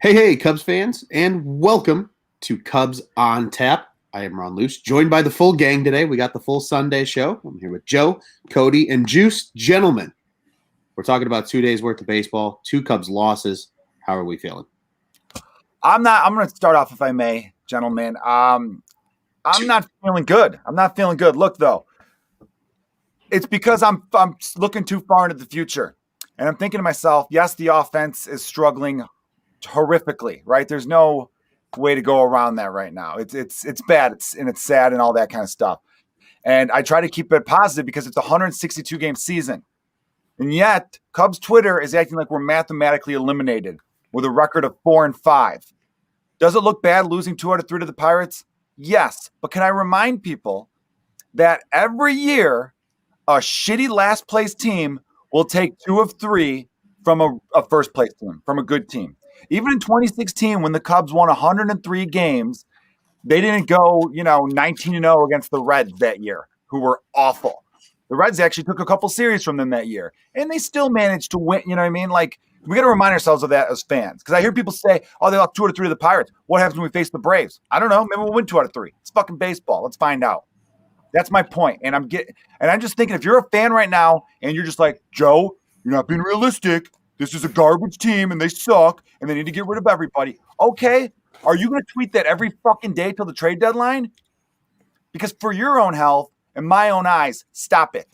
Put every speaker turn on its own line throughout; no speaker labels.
Hey, Cubs fans, and welcome to Cubs on Tap. I am Ron Luce, joined by the full gang today. We got the full Sunday show. I'm here with Joe, Cody, and Juice. Gentlemen, we're talking about 2 days worth of baseball, two Cubs losses. How are we feeling?
I'm going to start off, if I may, gentlemen. I'm not feeling good. Look, though, it's because I'm looking too far into the future. And I'm thinking to myself, yes, the offense is struggling horrifically, right? There's no way to go around that right now. It's bad. It's sad and all that kind of stuff. And I try to keep it positive because it's a 162 game season. And yet Cubs Twitter is acting like we're mathematically eliminated with a record of 4-5. Does it look bad losing 2 out of 3 to the Pirates? Yes. But can I remind people that every year a shitty last place team will take 2 of 3 from a first place team, from a good team. Even in 2016, when the Cubs won 103 games, they didn't go, 19-0 against the Reds that year, who were awful. The Reds actually took a couple series from them that year, and they still managed to win. You know what I mean? Like, we got to remind ourselves of that as fans. Because I hear people say, oh, they lost 2 out of 3 to the Pirates. What happens when we face the Braves? I don't know. Maybe we'll win 2 out of 3. It's fucking baseball. Let's find out. That's my point. And I'm just thinking, if you're a fan right now and you're just like, Joe, you're not being realistic. This is a garbage team and they suck and they need to get rid of everybody. Okay. Are you going to tweet that every fucking day till the trade deadline? Because for your own health and my own eyes, stop it.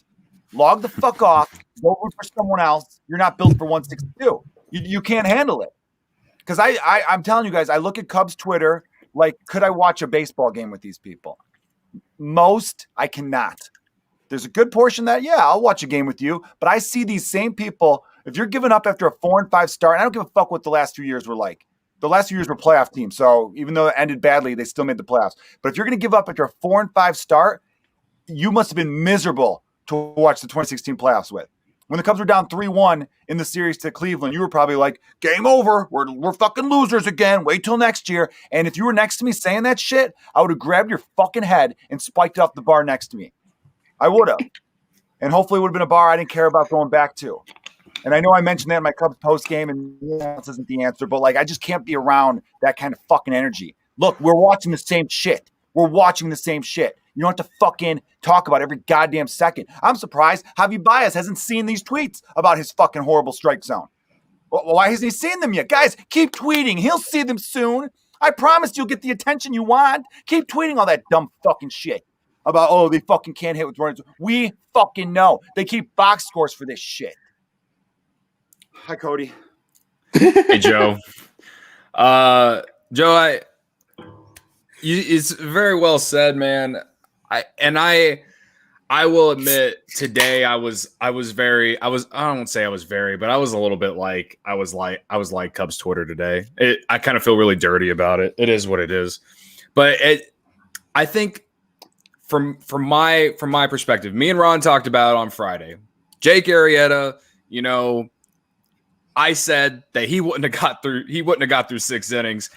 Log the fuck off. Go root for someone else. You're not built for 162. You can't handle it. Because I'm telling you guys, I look at Cubs Twitter like, could I watch a baseball game with these people? Most, I cannot. There's a good portion that, yeah, I'll watch a game with you. But I see these same people, if you're giving up after a 4-5 start, and I don't give a fuck what the last 2 years were like. The last 2 years were playoff teams. So even though it ended badly, they still made the playoffs. But if you're going to give up after a 4-5 start, you must have been miserable to watch the 2016 playoffs with. When the Cubs were down 3-1 in the series to Cleveland, you were probably like, game over. We're fucking losers again. Wait till next year. And if you were next to me saying that shit, I would have grabbed your fucking head and spiked it off the bar next to me. I would have. And hopefully it would have been a bar I didn't care about going back to. And I know I mentioned that in my Cubs post game, and this isn't the answer, but like, I just can't be around that kind of fucking energy. Look, we're watching the same shit. You don't have to fucking talk about every goddamn second. I'm surprised Javi Baez hasn't seen these tweets about his fucking horrible strike zone. Why hasn't he seen them yet? Guys, keep tweeting. He'll see them soon. I promise you'll get the attention you want. Keep tweeting all that dumb fucking shit about, oh, they fucking can't hit with runners. We fucking know. They keep box scores for this shit. Hi, Cody.
Hey, Joe. Joe, it's very well said, man. I will admit today I was a little bit like I was like Cubs Twitter today. I kind of feel really dirty about it. It is what it is. But I think from my perspective, me and Ron talked about it on Friday. Jake Arrieta, I said that he wouldn't have got through 6 innings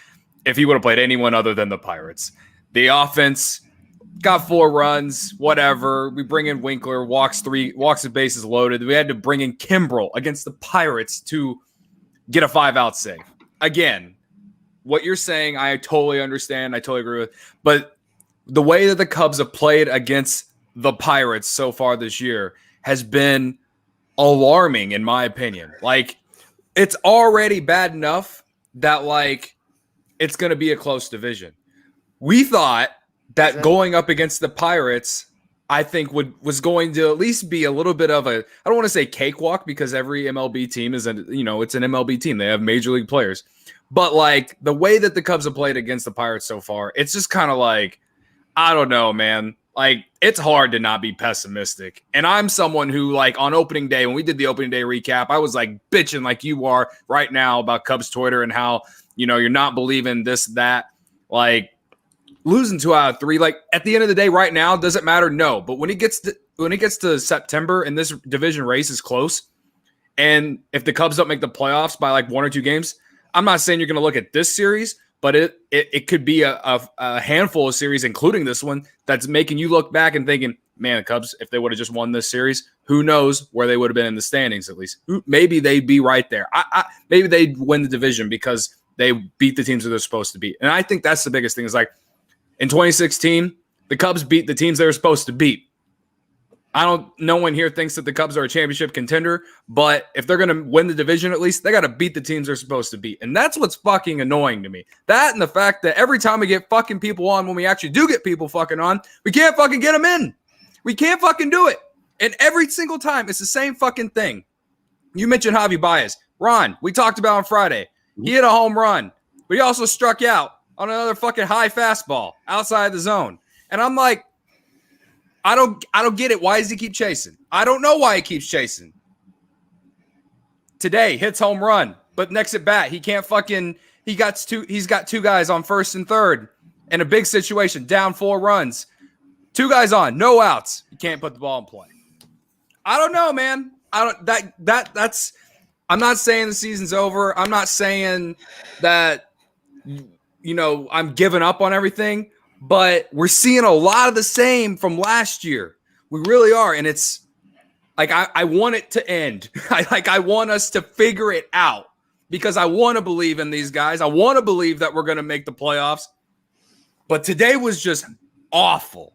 if he would have played anyone other than the Pirates. The offense got 4 runs, whatever. We bring in Winkler, walks the bases loaded. We had to bring in Kimbrel against the Pirates to get a 5-out save. Again, what you're saying, I totally understand. I totally agree with. But the way that the Cubs have played against the Pirates so far this year has been alarming, in my opinion. Like, it's already bad enough that, like, it's going to be a close division. We thought that going up against the Pirates, I think was going to at least be a little bit of a, I don't want to say cakewalk because every MLB team it's an MLB team. They have major league players. But like the way that the Cubs have played against the Pirates so far, it's just kind of like, I don't know, man. Like, it's hard to not be pessimistic. And I'm someone who, like, on opening day, when we did the opening day recap, I was like bitching like you are right now about Cubs Twitter and how, you're not believing this, that. Like, losing 2 out of 3, like, at the end of the day right now, does it matter? No. But when it gets to September and this division race is close, and if the Cubs don't make the playoffs by like 1 or 2 games, I'm not saying you're going to look at this series, but it could be a handful of series, including this one, that's making you look back and thinking, man, the Cubs, if they would have just won this series, who knows where they would have been in the standings at least. Maybe they'd be right there. Maybe they'd win the division because They beat the teams that they're supposed to beat. And I think that's the biggest thing is like in 2016, the Cubs beat the teams they were supposed to beat. No one here thinks that the Cubs are a championship contender, but if they're going to win the division at least, they got to beat the teams they're supposed to beat. And that's what's fucking annoying to me. That and the fact that every time we get fucking people on, when we actually do get people fucking on, we can't fucking get them in. We can't fucking do it. And every single time, it's the same fucking thing. You mentioned Javi Baez. Ron, we talked about on Friday. He hit a home run, but he also struck out on another fucking high fastball outside the zone. And I'm like, I don't get it. Why does he keep chasing? I don't know why he keeps chasing. Today, hits home run, but next at bat, he can't fucking he's got two guys on first and third in a big situation, down 4 runs. 2 guys on, no outs. You can't put the ball in play. I don't know, man. That's I'm not saying the season's over. I'm not saying that I'm giving up on everything. But we're seeing a lot of the same from last year. We really are. And it's like I want it to end. I want us to figure it out because I want to believe in these guys. I want to believe that we're going to make the playoffs. But today was just awful.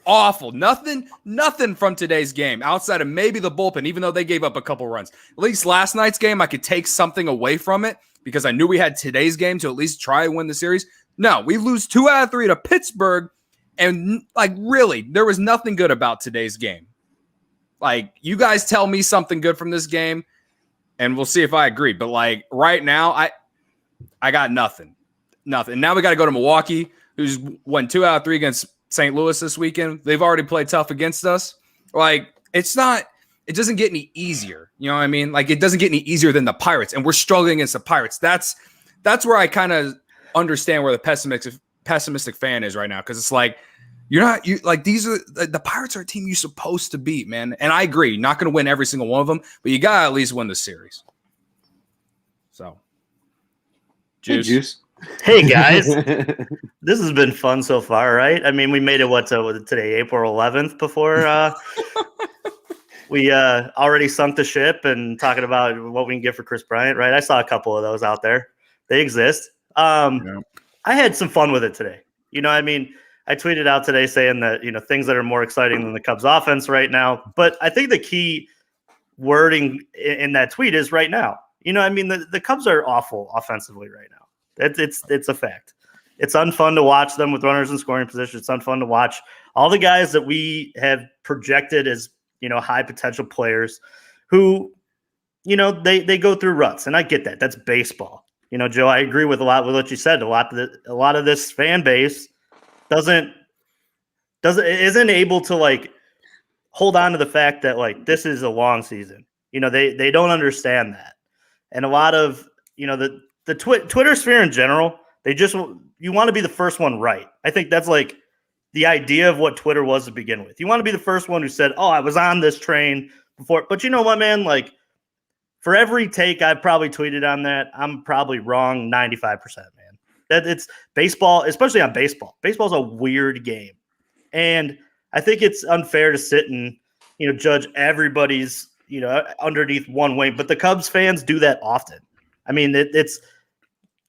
Awful. Nothing from today's game outside of maybe the bullpen, even though they gave up a couple runs. At least last night's game, I could take something away from it because I knew we had today's game to at least try and win the series. No, we lose 2 out of 3 to Pittsburgh, and really, there was nothing good about today's game. You guys tell me something good from this game, and we'll see if I agree. But right now, I got nothing. Now we got to go to Milwaukee, who's won 2 out of 3 against St. Louis this weekend. They've already played tough against us. It doesn't get any easier. You know what I mean? It doesn't get any easier than the Pirates, and we're struggling against the Pirates. That's where I kind of understand where the pessimistic fan is right now, because it's these are the Pirates are a team you're supposed to beat, man. And I agree, you're not going to win every single one of them, but you got to at least win the series. So, Juice.
Hey guys, this has been fun so far, right? I mean, we made it today, April 11th, before we already sunk the ship and talking about what we can get for Chris Bryant, right? I saw a couple of those out there. They exist. I had some fun with it today. I tweeted out today saying that, things that are more exciting than the Cubs offense right now. But I think the key wording in that tweet is right now. The Cubs are awful offensively right now. It's a fact. It's unfun to watch them with runners in scoring position. It's unfun to watch all the guys that we have projected as, high potential players who, they go through ruts. And I get that. That's baseball. Joe, I agree with a lot with what you said. A lot of this fan base isn't able to hold on to the fact that this is a long season. They don't understand that. And a lot of, the Twitter sphere in general, you want to be the first one right. I think that's the idea of what Twitter was to begin with. You want to be the first one who said, "Oh, I was on this train before." But you know what, man? For every take I've probably tweeted on that, I'm probably wrong 95%, man. That it's baseball, especially on baseball. Baseball's a weird game. And I think it's unfair to sit and, judge everybody's, underneath one wing. But the Cubs fans do that often. I mean, it's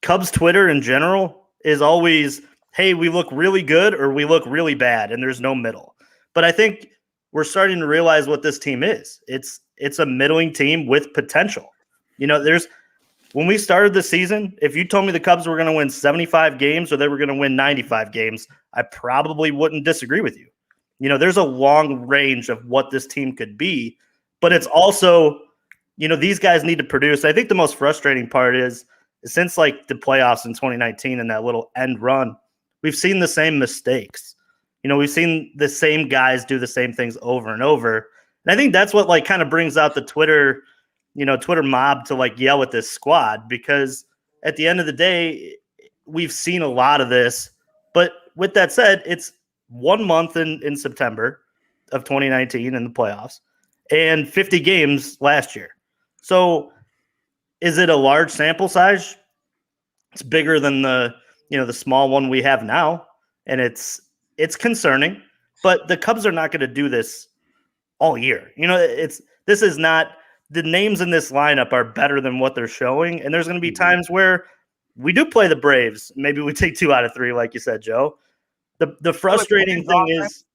Cubs Twitter in general is always, hey, we look really good or we look really bad, and there's no middle. But I think we're starting to realize what this team is. It's a middling team with potential. When we started the season, if you told me the Cubs were going to win 75 games or they were going to win 95 games, I probably wouldn't disagree with you. There's a long range of what this team could be, but it's also, these guys need to produce. I think the most frustrating part is since the playoffs in 2019 and that little end run, we've seen the same mistakes. We've seen the same guys do the same things over and over. And I think that's what kind of brings out the Twitter mob to yell at this squad, because at the end of the day, we've seen a lot of this. But with that said, it's 1 month in September of 2019 in the playoffs and 50 games last year. So is it a large sample size? It's bigger than the small one we have now. And it's concerning, but the Cubs are not going to do this all year. This is not, the names in this lineup are better than what they're showing. And there's going to be times where we do play the Braves. Maybe we take 2 out of 3, like you said, Joe. The frustrating thing is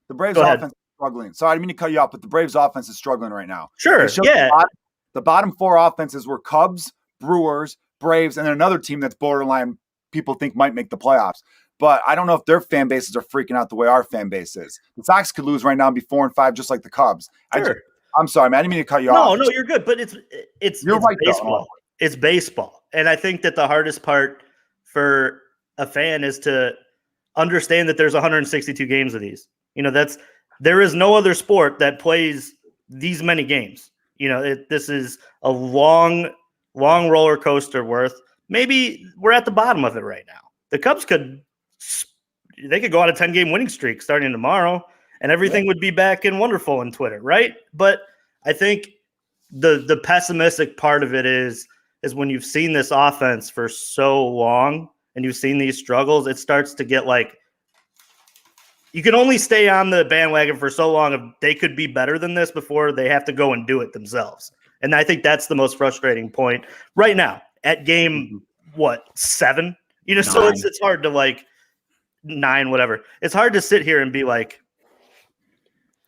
the Braves offense is struggling. Sorry, I didn't mean to cut you off, but the Braves offense is struggling right now.
Sure, yeah.
The bottom 4 offenses were Cubs, Brewers, Braves, and then another team that's borderline people think might make the playoffs. But I don't know if their fan bases are freaking out the way our fan base is. The Sox could lose right now and be 4-5 just like the Cubs.
Sure.
I'm sorry, man. I didn't mean to cut you off.
No, you're good. But it's
right,
baseball. It's baseball. And I think that the hardest part for a fan is to understand that there's 162 games of these. There is no other sport that plays these many games. This is a long roller coaster worth. Maybe we're at the bottom of it right now. The Cubs could go on a 10-game winning streak starting tomorrow, and everything would be back and wonderful in Twitter, right? But I think the pessimistic part of it is when you've seen this offense for so long and you've seen these struggles, it starts to get like you can only stay on the bandwagon for so long if they could be better than this before they have to go and do it themselves. And I think that's the most frustrating point right now at game 7. So it's hard to like 9, whatever. It's hard to sit here and be like,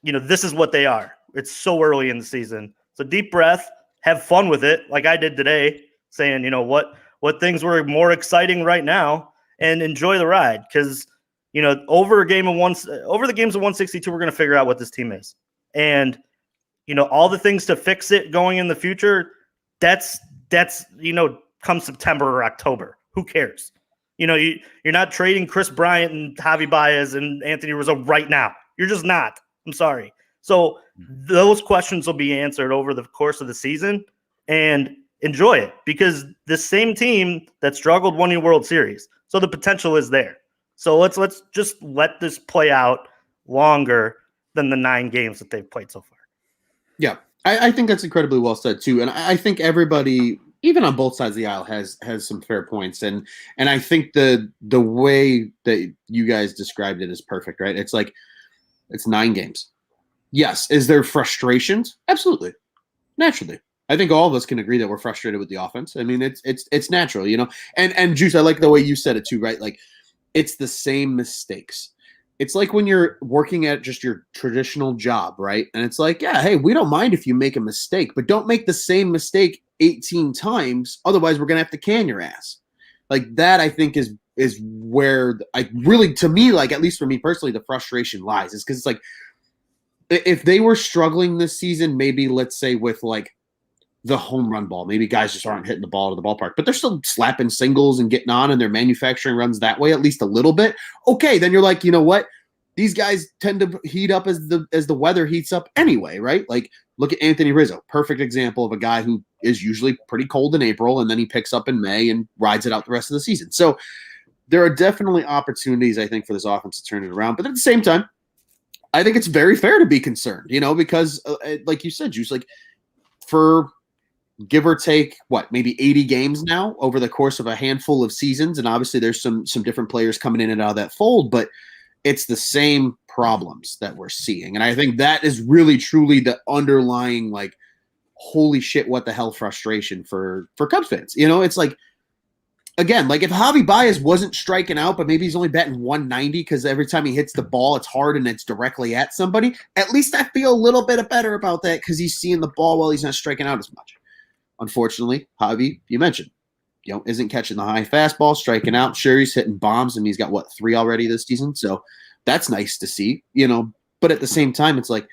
this is what they are. It's so early in the season. So deep breath, have fun with it. Like I did today, saying, what things were more exciting right now and enjoy the ride. Cause over the games of 162, we're going to figure out what this team is. And, all the things to fix it going in the future, that's come September or October. Who cares? You're not trading Chris Bryant and Javi Baez and Anthony Rizzo right now. You're just not. I'm sorry. So those questions will be answered over the course of the season, and enjoy it because the same team that struggled won a World Series. So the potential is there. So let's just let this play out longer than the 9 games that they've played so far.
Yeah, I think that's incredibly well said too. And I think everybody, even on both sides of the aisle, has some fair points. And I think the way that you guys described it is perfect, right? It's like it's 9 games. Yes. Is there frustrations? Absolutely. Naturally. I think all of us can agree that we're frustrated with the offense. I mean, it's natural, and Juice, I like the way you said it too, right? Like it's the same mistakes. It's like when you're working at just your traditional job, right? And it's like, yeah, hey, we don't mind if you make a mistake, but don't make the same mistake 18 times. Otherwise, we're going to have to can your ass. Like that, I think is where I really, to me, like at least for me personally, the frustration lies. Is because it's like if they were struggling this season, maybe let's say with like the home run ball, maybe guys just aren't hitting the ball to the ballpark, but they're still slapping singles and getting on and they're manufacturing runs that way, at least a little bit. Okay, then you're like, you know what? These guys tend to heat up as the weather heats up anyway, right? Like look at Anthony Rizzo, perfect example of a guy who is usually pretty cold in April and then he picks up in May and rides it out the rest of the season. So there are definitely opportunities, I think, for this offense to turn it around. But at the same time, I think it's very fair to be concerned, because like you said, Juice, like for give or take maybe 80 games now over the course of a handful of seasons. And obviously there's some different players coming in and out of that fold, but it's the same problems that we're seeing. And I think that is really truly the underlying, like, holy shit, what the hell frustration for Cubs fans. It's like, again, like if Javi Baez wasn't striking out, but maybe he's only batting 190 because every time he hits the ball, it's hard and it's directly at somebody. At least I feel a little bit better about that because he's seeing the ball while he's not striking out as much. Unfortunately, Javi, you mentioned, isn't catching the high fastball, striking out. Sure, he's hitting bombs, and he's got 3 already this season. So that's nice to see, But at the same time, it's like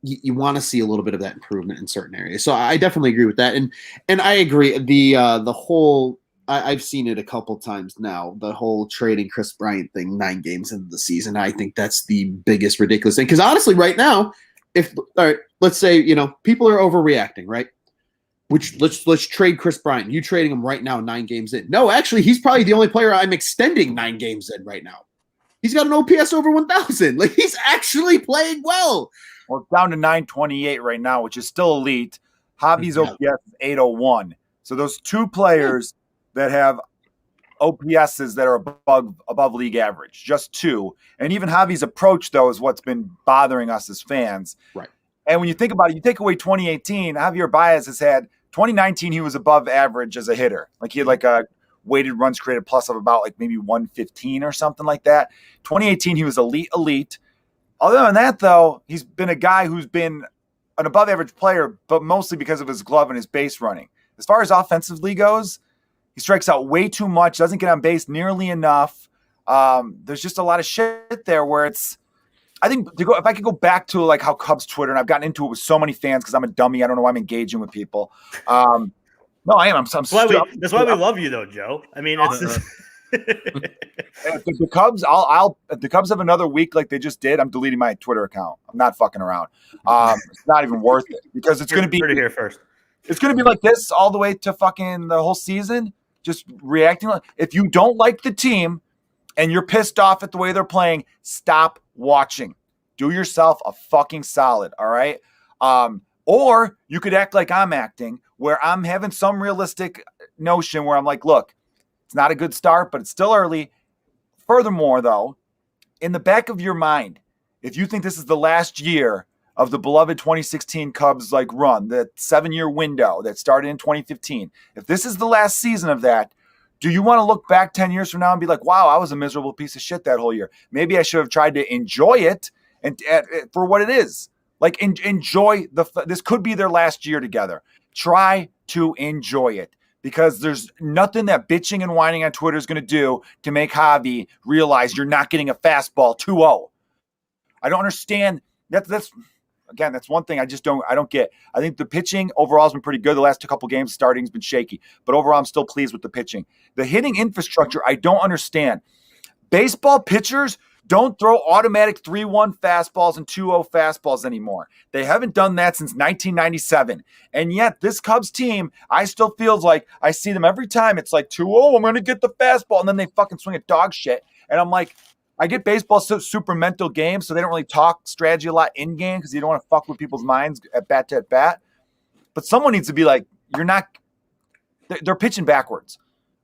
you want to see a little bit of that improvement in certain areas. So I definitely agree with that, and I agree. The whole I've seen it a couple times now. The whole trading Chris Bryant thing, 9 games into the season. I think that's the biggest ridiculous thing. Because honestly, right now, let's say people are overreacting, right? Which let's trade Chris Bryant. You trading him right now 9 games in. No, actually, he's probably the only player I'm extending 9 games in right now. He's got an OPS over 1,000. Like he's actually playing well.
Well, down to 928 right now, which is still elite. Javi's OPS is 801. So those 2 players that have OPSs that are above league average, just 2. And even Javi's approach, though, is what's been bothering us as fans.
Right.
And when you think about it, you take away 2018, Javier Baez has had 2019, he was above average as a hitter. Like he had like a weighted runs created plus of about like maybe 115 or something like that. 2018, he was elite. Other than that, though, he's been a guy who's been an above-average player, but mostly because of his glove and his base running. As far as offensively goes, he strikes out way too much, doesn't get on base nearly enough. There's just a lot of shit there where it's – I think if I could go back to like how Cubs Twitter, and I've gotten into it with so many fans because I'm a dummy. I don't know why I'm engaging with people. No, I am. That's why
we love you, though, Joe. I mean, it's just...
if the Cubs, if the Cubs have another week like they just did, I'm deleting my Twitter account. I'm not fucking around. It's not even worth it because it's going to be
here first.
It's going to be like this all the way to fucking the whole season. Just reacting like if you don't like the team and you're pissed off at the way they're playing, stop watching. Do yourself a fucking solid, all right? Or you could act like I'm acting, where I'm having some realistic notion where I'm like, look, it's not a good start, but it's still early. Furthermore, though, in the back of your mind, if you think this is the last year of the beloved 2016 Cubs like run, the 7-year window that started in 2015, if this is the last season of that, do you want to look back 10 years from now and be like, wow, I was a miserable piece of shit that whole year. Maybe I should have tried to enjoy it and for what it is. Like enjoy this could be their last year together. Try to enjoy it because there's nothing that bitching and whining on Twitter is going to do to make Javi realize you're not getting a fastball 2-0. I don't understand. That's one thing I don't get. I think the pitching overall has been pretty good. The last couple games starting has been shaky, but overall I'm still pleased with the pitching. The hitting infrastructure, I don't understand. Baseball pitchers don't throw automatic 3-1 fastballs and 2-0 fastballs anymore. They haven't done that since 1997. And yet this Cubs team, I still feels like I see them every time. It's like 2-0, I'm going to get the fastball. And then they fucking swing at dog shit. And I'm like, I get baseball super mental games, so they don't really talk strategy a lot in game because you don't want to fuck with people's minds at bat to at bat. But someone needs to be like, they're pitching backwards.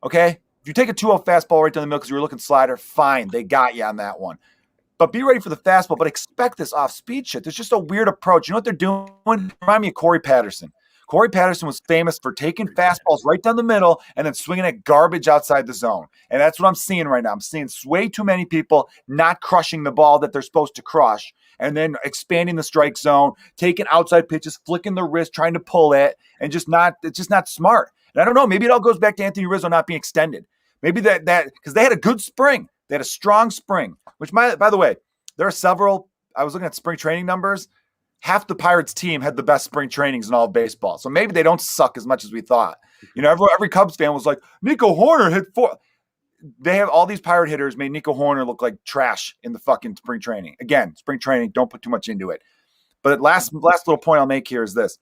Okay? If you take a 2-0 fastball right down the middle because you were looking slider, fine. They got you on that one. But be ready for the fastball, but expect this off-speed shit. There's just a weird approach. You know what they're doing? Remind me of Corey Patterson. Corey Patterson was famous for taking fastballs right down the middle and then swinging at garbage outside the zone. And that's what I'm seeing right now. I'm seeing way too many people not crushing the ball that they're supposed to crush and then expanding the strike zone, taking outside pitches, flicking the wrist, trying to pull it, and it's just not smart. And I don't know, maybe it all goes back to Anthony Rizzo not being extended. Maybe that because they had a good spring. They had a strong spring, which by the way, there are several. I was looking at spring training numbers. Half the Pirates team had the best spring trainings in all of baseball. So maybe they don't suck as much as we thought. You know, every Cubs fan was like, Nico Horner hit 4. They have all these Pirate hitters made Nico Horner look like trash in the fucking spring training. Again, spring training, don't put too much into it. But last little point I'll make here is this.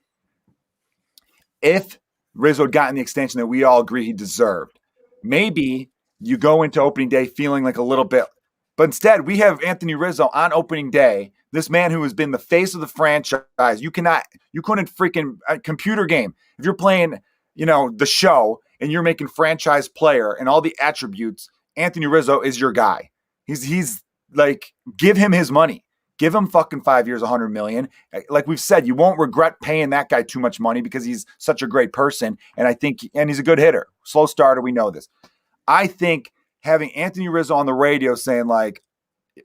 If Rizzo had gotten the extension that we all agree he deserved, maybe you go into opening day feeling like a little bit. But instead, we have Anthony Rizzo on opening day, this man who has been the face of the franchise. You couldn't freaking computer game. If you're playing, the show and you're making franchise player and all the attributes, Anthony Rizzo is your guy. He's like, give him his money. Give him fucking 5 years, $100 million. Like we've said, you won't regret paying that guy too much money because he's such a great person. And he's a good hitter. Slow starter. We know this. I think having Anthony Rizzo on the radio saying like,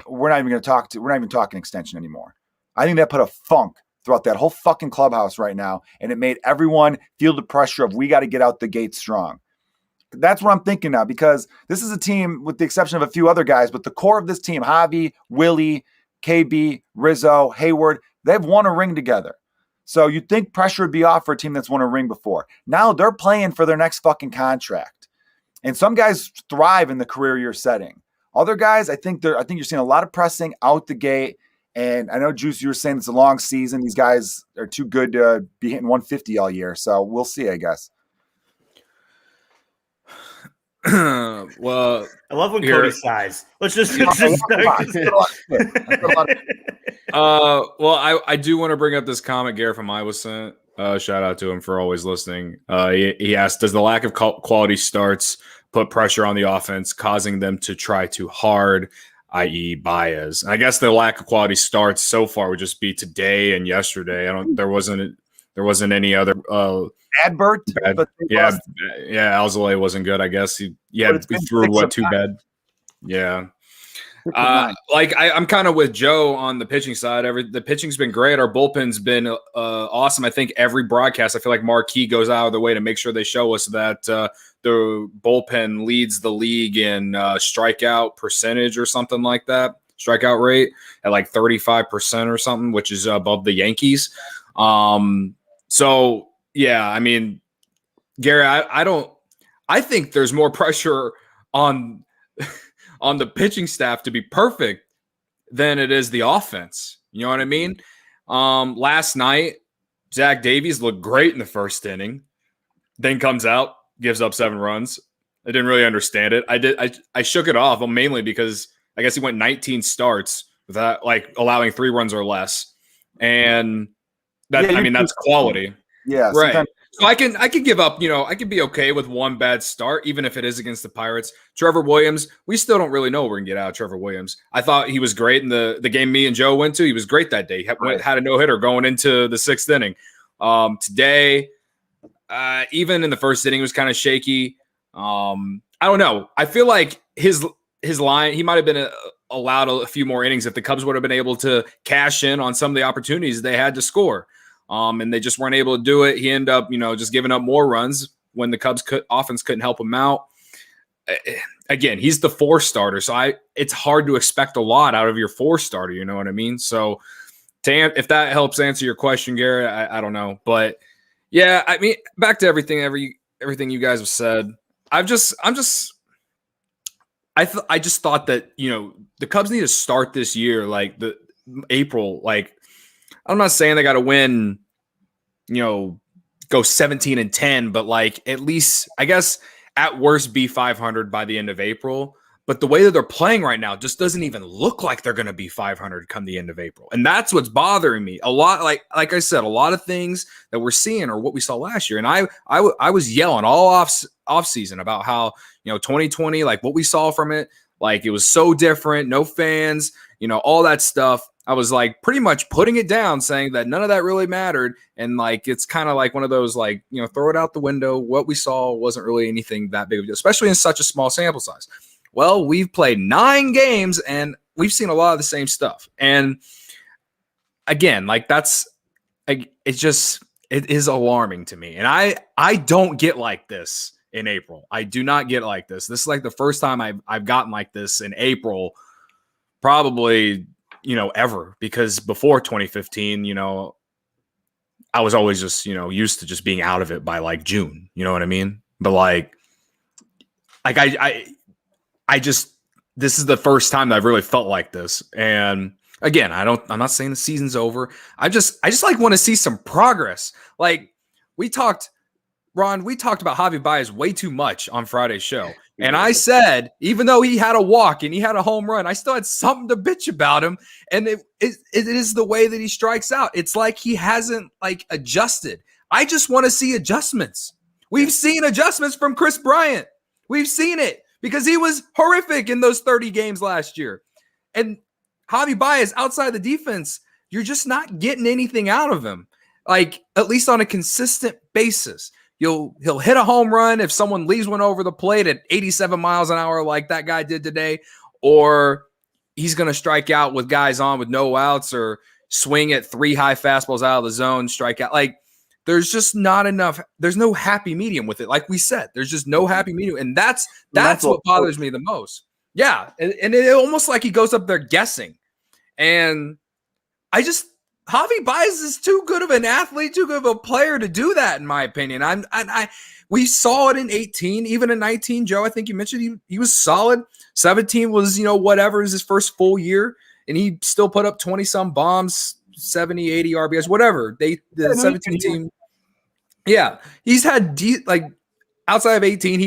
we're not even talking extension anymore. I think that put a funk throughout that whole fucking clubhouse right now. And it made everyone feel the pressure of, we got to get out the gate strong. That's what I'm thinking now, because this is a team with the exception of a few other guys, but the core of this team, Javi, Willie, KB, Rizzo, Hayward, they've won a ring together. So you'd think pressure would be off for a team that's won a ring before. Now they're playing for their next fucking contract. And some guys thrive in the career year setting. Other guys, I think you're seeing a lot of pressing out the gate. And I know, Juice, you were saying it's a long season. These guys are too good to be hitting 150 all year. So we'll see, I guess.
Well,
I love when Cody sighs. Let's just start.
Well, I do want to bring up this comment Garrett from Iowa sent. Shout out to him for always listening. He asked, does the lack of quality starts put pressure on the offense, causing them to try too hard, i.e. Baez? And I guess the lack of quality starts so far would just be today and yesterday. There wasn't any other
Adbert, but
yeah, Alzolay wasn't good. I guess he threw too bad. Yeah. I'm kind of with Joe on the pitching side. The pitching's been great. Our bullpen's been awesome. I think every broadcast, I feel like Marquee goes out of their way to make sure they show us that the bullpen leads the league in strikeout percentage or something like that. Strikeout rate at like 35% or something, which is above the Yankees. So yeah, I mean, Gary, I think there's more pressure on the pitching staff to be perfect than it is the offense. You know what I mean? Last night, Zach Davies looked great in the first inning, then comes out, gives up 7 runs. I didn't really understand it. I shook it off mainly because I guess he went 19 starts without allowing 3 runs or less. And that's quality.
Yeah.
Right. So I can give up, I can be okay with one bad start, even if it is against the Pirates. Trevor Williams, we still don't really know what we're going to get out of Trevor Williams. I thought he was great in the game me and Joe went to. He was great that day. He had a no-hitter going into the 6th inning. Today, even in the first inning, was kind of shaky. I don't know. I feel like his line, he might have been allowed a few more innings if the Cubs would have been able to cash in on some of the opportunities they had to score. And they just weren't able to do it. He ended up, just giving up more runs when the Cubs offense couldn't help him out. Again, he's the 4 starter, so it's hard to expect a lot out of your 4 starter. You know what I mean? So, if that helps answer your question, Garrett, I don't know, but yeah, I mean, back to everything you guys have said. I just thought that the Cubs need to start this year like the April like. I'm not saying they got to win, go 17-10, but at least, I guess, at worst be 500 by the end of April. But the way that they're playing right now just doesn't even look like they're going to be 500 come the end of April. And that's what's bothering me. A lot, like I said, a lot of things that we're seeing are what we saw last year. And I was yelling all off season about how, 2020, what we saw from it, it was so different, no fans, all that stuff. I was pretty much putting it down, saying that none of that really mattered. And it's kind of one of those, throw it out the window. What we saw wasn't really anything that big of a deal, especially in such a small sample size. Well, we've played 9 games and we've seen a lot of the same stuff. And again, it is alarming to me. And I don't get like this in April. I do not get like this. This is the first time I've gotten like this in April, probably, ever, because before 2015, I was always just, used to just being out of it by June, you know what I mean? But I just, this is the first time that I've really felt like this. And again, I'm not saying the season's over. I just want to see some progress. Ron, we talked about Javi Baez way too much on Friday's show. And I said, even though he had a walk and he had a home run, I still had something to bitch about him. And it is the way that he strikes out. It's like he hasn't adjusted. I just want to see adjustments. We've seen adjustments from Chris Bryant. We've seen it because he was horrific in those 30 games last year. And Javi Baez, outside the defense, you're just not getting anything out of him, at least on a consistent basis. He'll hit a home run if someone leaves one over the plate at 87 miles an hour like that guy did today, or he's going to strike out with guys on with no outs or swing at 3 high fastballs out of the zone, strike out. There's just not enough. There's no happy medium with it. Like we said, there's just no happy medium. And that's what bothers me the most. Yeah. And it almost like he goes up there guessing. And Javi Baez is too good of an athlete, too good of a player to do that, in my opinion. We saw it in 18, even in 19. Joe, I think you mentioned he was solid. 17 was, whatever, is his first full year, and he still put up 20-some bombs, 70, 80 RBIs, whatever. The 17 team, yeah, he's had outside of 18,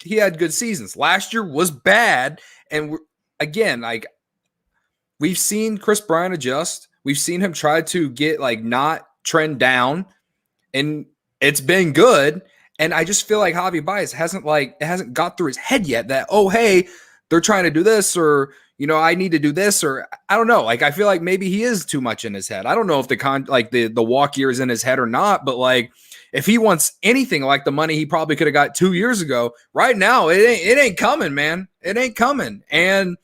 he had good seasons. Last year was bad, and we've seen Chris Bryant adjust. We've seen him try to get not trend down, and it's been good. And I just feel like Javi Baez it hasn't got through his head yet that, oh, hey, they're trying to do this, or, I need to do this, or I don't know. I feel like maybe he is too much in his head. I don't know if the walk year is in his head or not, but if he wants anything like the money he probably could have got 2 years ago, right now it ain't coming, man. It ain't coming. And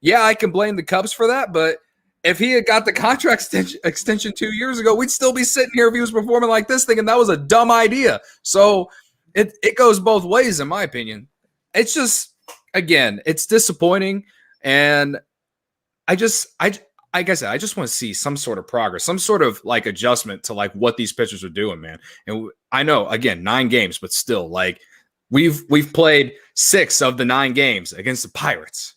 yeah, I can blame the Cubs for that, but if he had got the contract extension 2 years ago, we'd still be sitting here if he was performing like this, thinking that was a dumb idea. So it goes both ways, in my opinion. It's just, again, it's disappointing, and like I said, I just want to see some sort of progress, some sort of like adjustment to like what these pitchers are doing, man. And I know, again, 9 games, but still, like we've played 6 of the 9 games against the Pirates.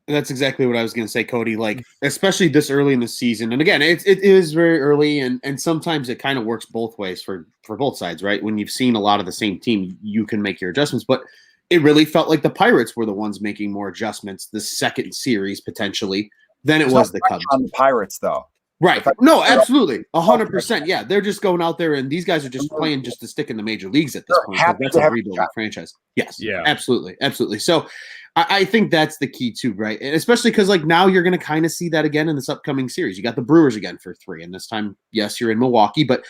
And that's exactly what I was going to say, Cody. Like, especially this early in the season, and again, it is very early, and sometimes it kind of works both ways for both sides, right? When you've seen a lot of the same team, you can make your adjustments, but it really felt like the Pirates were the ones making more adjustments the second series potentially than it was the Cubs.
On the Pirates, though.
Right. No, absolutely. 100%. Yeah. They're just going out there, and these guys are just playing just to stick in the major leagues at this point. That's a rebuilding franchise. Yes.
Yeah.
Absolutely. Absolutely. So I think that's the key too, right? And especially because like now you're going to kind of see that again in this upcoming series. You got the Brewers again for 3, and this time, yes, you're in Milwaukee, but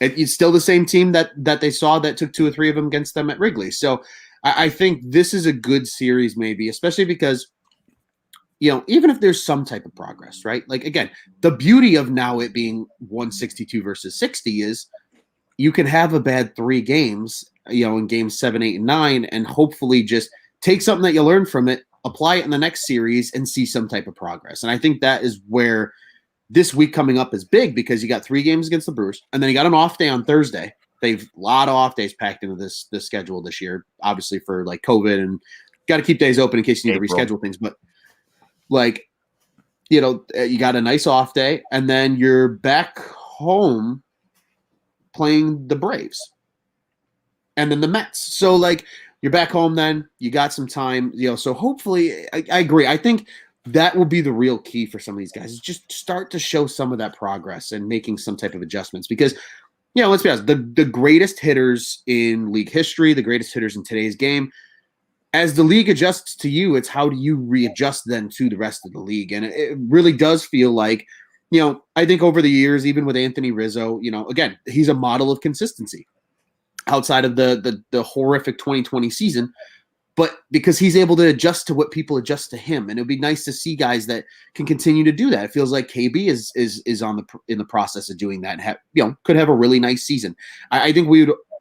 it's still the same team that they saw that took 2 or 3 of them against them at Wrigley. So I think this is a good series, maybe, especially because, you know, even if there's some type of progress, right? Like, again, the beauty of now it being 162 versus 60 is you can have a bad 3 games, you know, in games 7, 8, and 9, and hopefully just take something that you learn from it, apply it in the next series, and see some type of progress. And I think that is where this week coming up is big, because you got 3 games against the Brewers, and then you got an off day on Thursday. They've a lot of off days packed into this schedule this year, obviously for like COVID, and got to keep days open in case you need to reschedule things. But like, you know, you got a nice off day, and then you're back home playing the Braves and then the Mets. So like you're back home, then you got some time, you know, so hopefully I agree. I think that will be the real key for some of these guys, is just start to show some of that progress and making some type of adjustments, because, you know, let's be honest, the greatest hitters in league history, the greatest hitters in today's game, as the league adjusts to you, it's how do you readjust then to the rest of the league. And it really does feel like, you know, I think over the years, even with Anthony Rizzo, you know, again, he's a model of consistency outside of the horrific 2020 season, but because he's able to adjust to what people adjust to him. And it would be nice to see guys that can continue to do that. It feels like KB is in the process of doing that, and you know, could have a really nice season. I think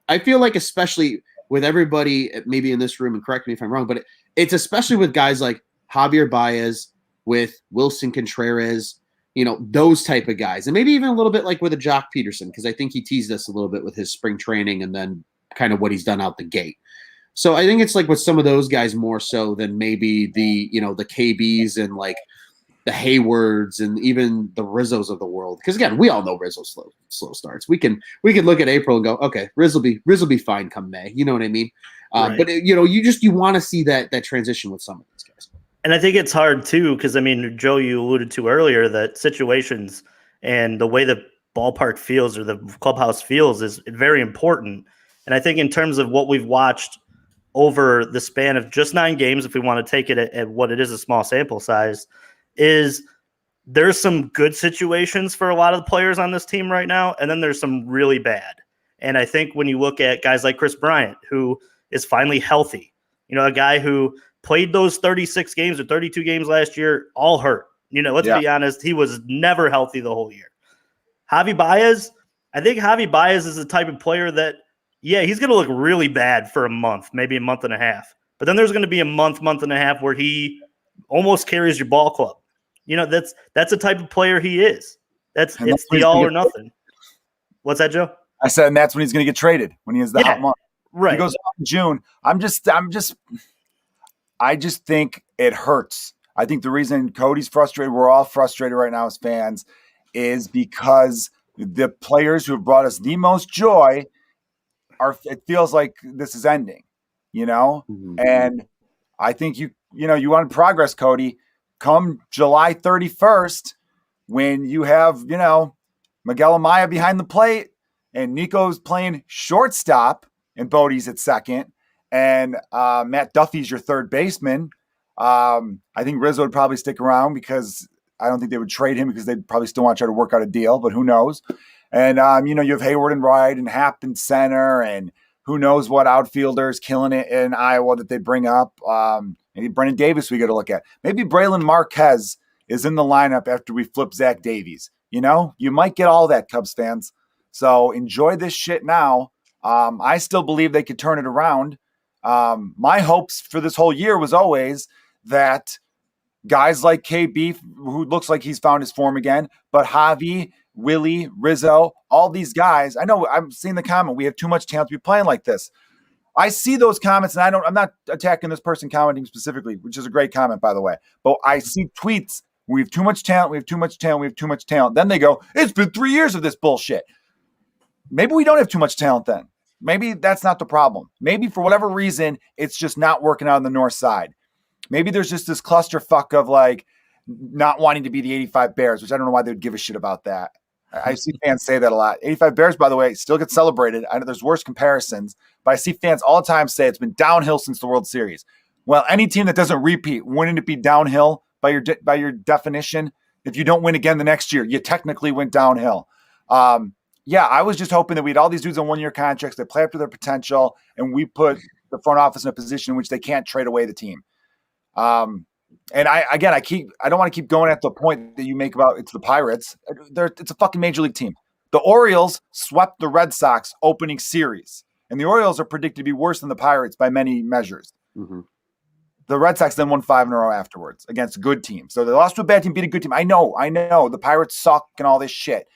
I feel like, especially with everybody maybe in this room, and correct me if I'm wrong, but it's especially with guys like Javier Baez, with Wilson Contreras, you know, those type of guys. And maybe even a little bit like with a Jock Peterson, because I think he teased us a little bit with his spring training and then kind of what he's done out the gate. So I think it's like with some of those guys more so than maybe the, you know, the KBs and like the Haywards and even the Rizzos of the world. Because again, we all know Rizzo slow starts. We can look at April and go, okay, Riz will be fine come May. You know what I mean?
Right.
But you know, you want to see that transition with some of these guys.
And I think it's hard too, because I mean, Joe, you alluded to earlier that situations and the way the ballpark feels or the clubhouse feels is very important. And I think in terms of what we've watched over the span of just 9 games, if we want to take it at what it is, a small sample size, is there's some good situations for a lot of the players on this team right now, and then there's some really bad. And I think when you look at guys like Chris Bryant, who is finally healthy, you know, a guy who played those 36 games or 32 games last year, all hurt. You know, let's be honest, he was never healthy the whole year. Javi Baez, I think Javi Baez is the type of player that, yeah, he's going to look really bad for a month, maybe a month and a half. But then there's going to be a month and a half where he almost carries your ball club. You know, that's the type of player he is. It's the all or nothing. What's that, Joe?
I said, and that's when he's going to get traded, when he has the hot month.
Right.
He goes off in June. I just think it hurts. I think the reason Cody's frustrated, we're all frustrated right now as fans, is because the players who have brought us the most joy it feels like this is ending, you know? Mm-hmm. And I think you want progress, Cody. Come July 31st, when you have, you know, Miguel Amaya behind the plate and Nico's playing shortstop and Bodie's at second, and Matt Duffy's your third baseman. I think Rizzo would probably stick around, because I don't think they would trade him, because they'd probably still want to try to work out a deal, but who knows? And, you have Hayward and Wright and Happ in center, and who knows what outfielders killing it in Iowa that they bring up. Maybe Brennan Davis we got to look at. Maybe Braylon Marquez is in the lineup after we flip Zach Davies. You might get all that, Cubs fans. So enjoy this shit now. I still believe they could turn it around. My hopes for this whole year was always that guys like KB, who looks like he's found his form again, but Javi, Willie, Rizzo, all these guys. I know I'm seeing the comment, we have too much talent to be playing like this. I see those comments, and I'm not attacking this person commenting specifically, which is a great comment, by the way. But I see tweets, we have too much talent, we have too much talent, we have too much talent. Then they go, it's been 3 years of this bullshit. Maybe we don't have too much talent then. Maybe that's not the problem. Maybe for whatever reason, it's just not working out on the north side. Maybe there's just this clusterfuck of like not wanting to be the 85 Bears, which I don't know why they would give a shit about that. I see fans say that a lot. 85 Bears, by the way, still get celebrated. I know there's worse comparisons, but I see fans all the time say it's been downhill since the World Series. Well, any team that doesn't repeat, wouldn't it be downhill by your definition? If you don't win again the next year, you technically went downhill. I was just hoping that we had all these dudes on one-year contracts that play up to their potential, and we put the front office in a position in which they can't trade away the team. And I don't want to keep going at the point that you make about it's the Pirates. It's a fucking major league team. The Orioles swept the Red Sox opening series, and the Orioles are predicted to be worse than the Pirates by many measures. Mm-hmm. The Red Sox then won 5 in a row afterwards against a good team. So they lost to a bad team, beat a good team. I know. The Pirates suck and all this shit.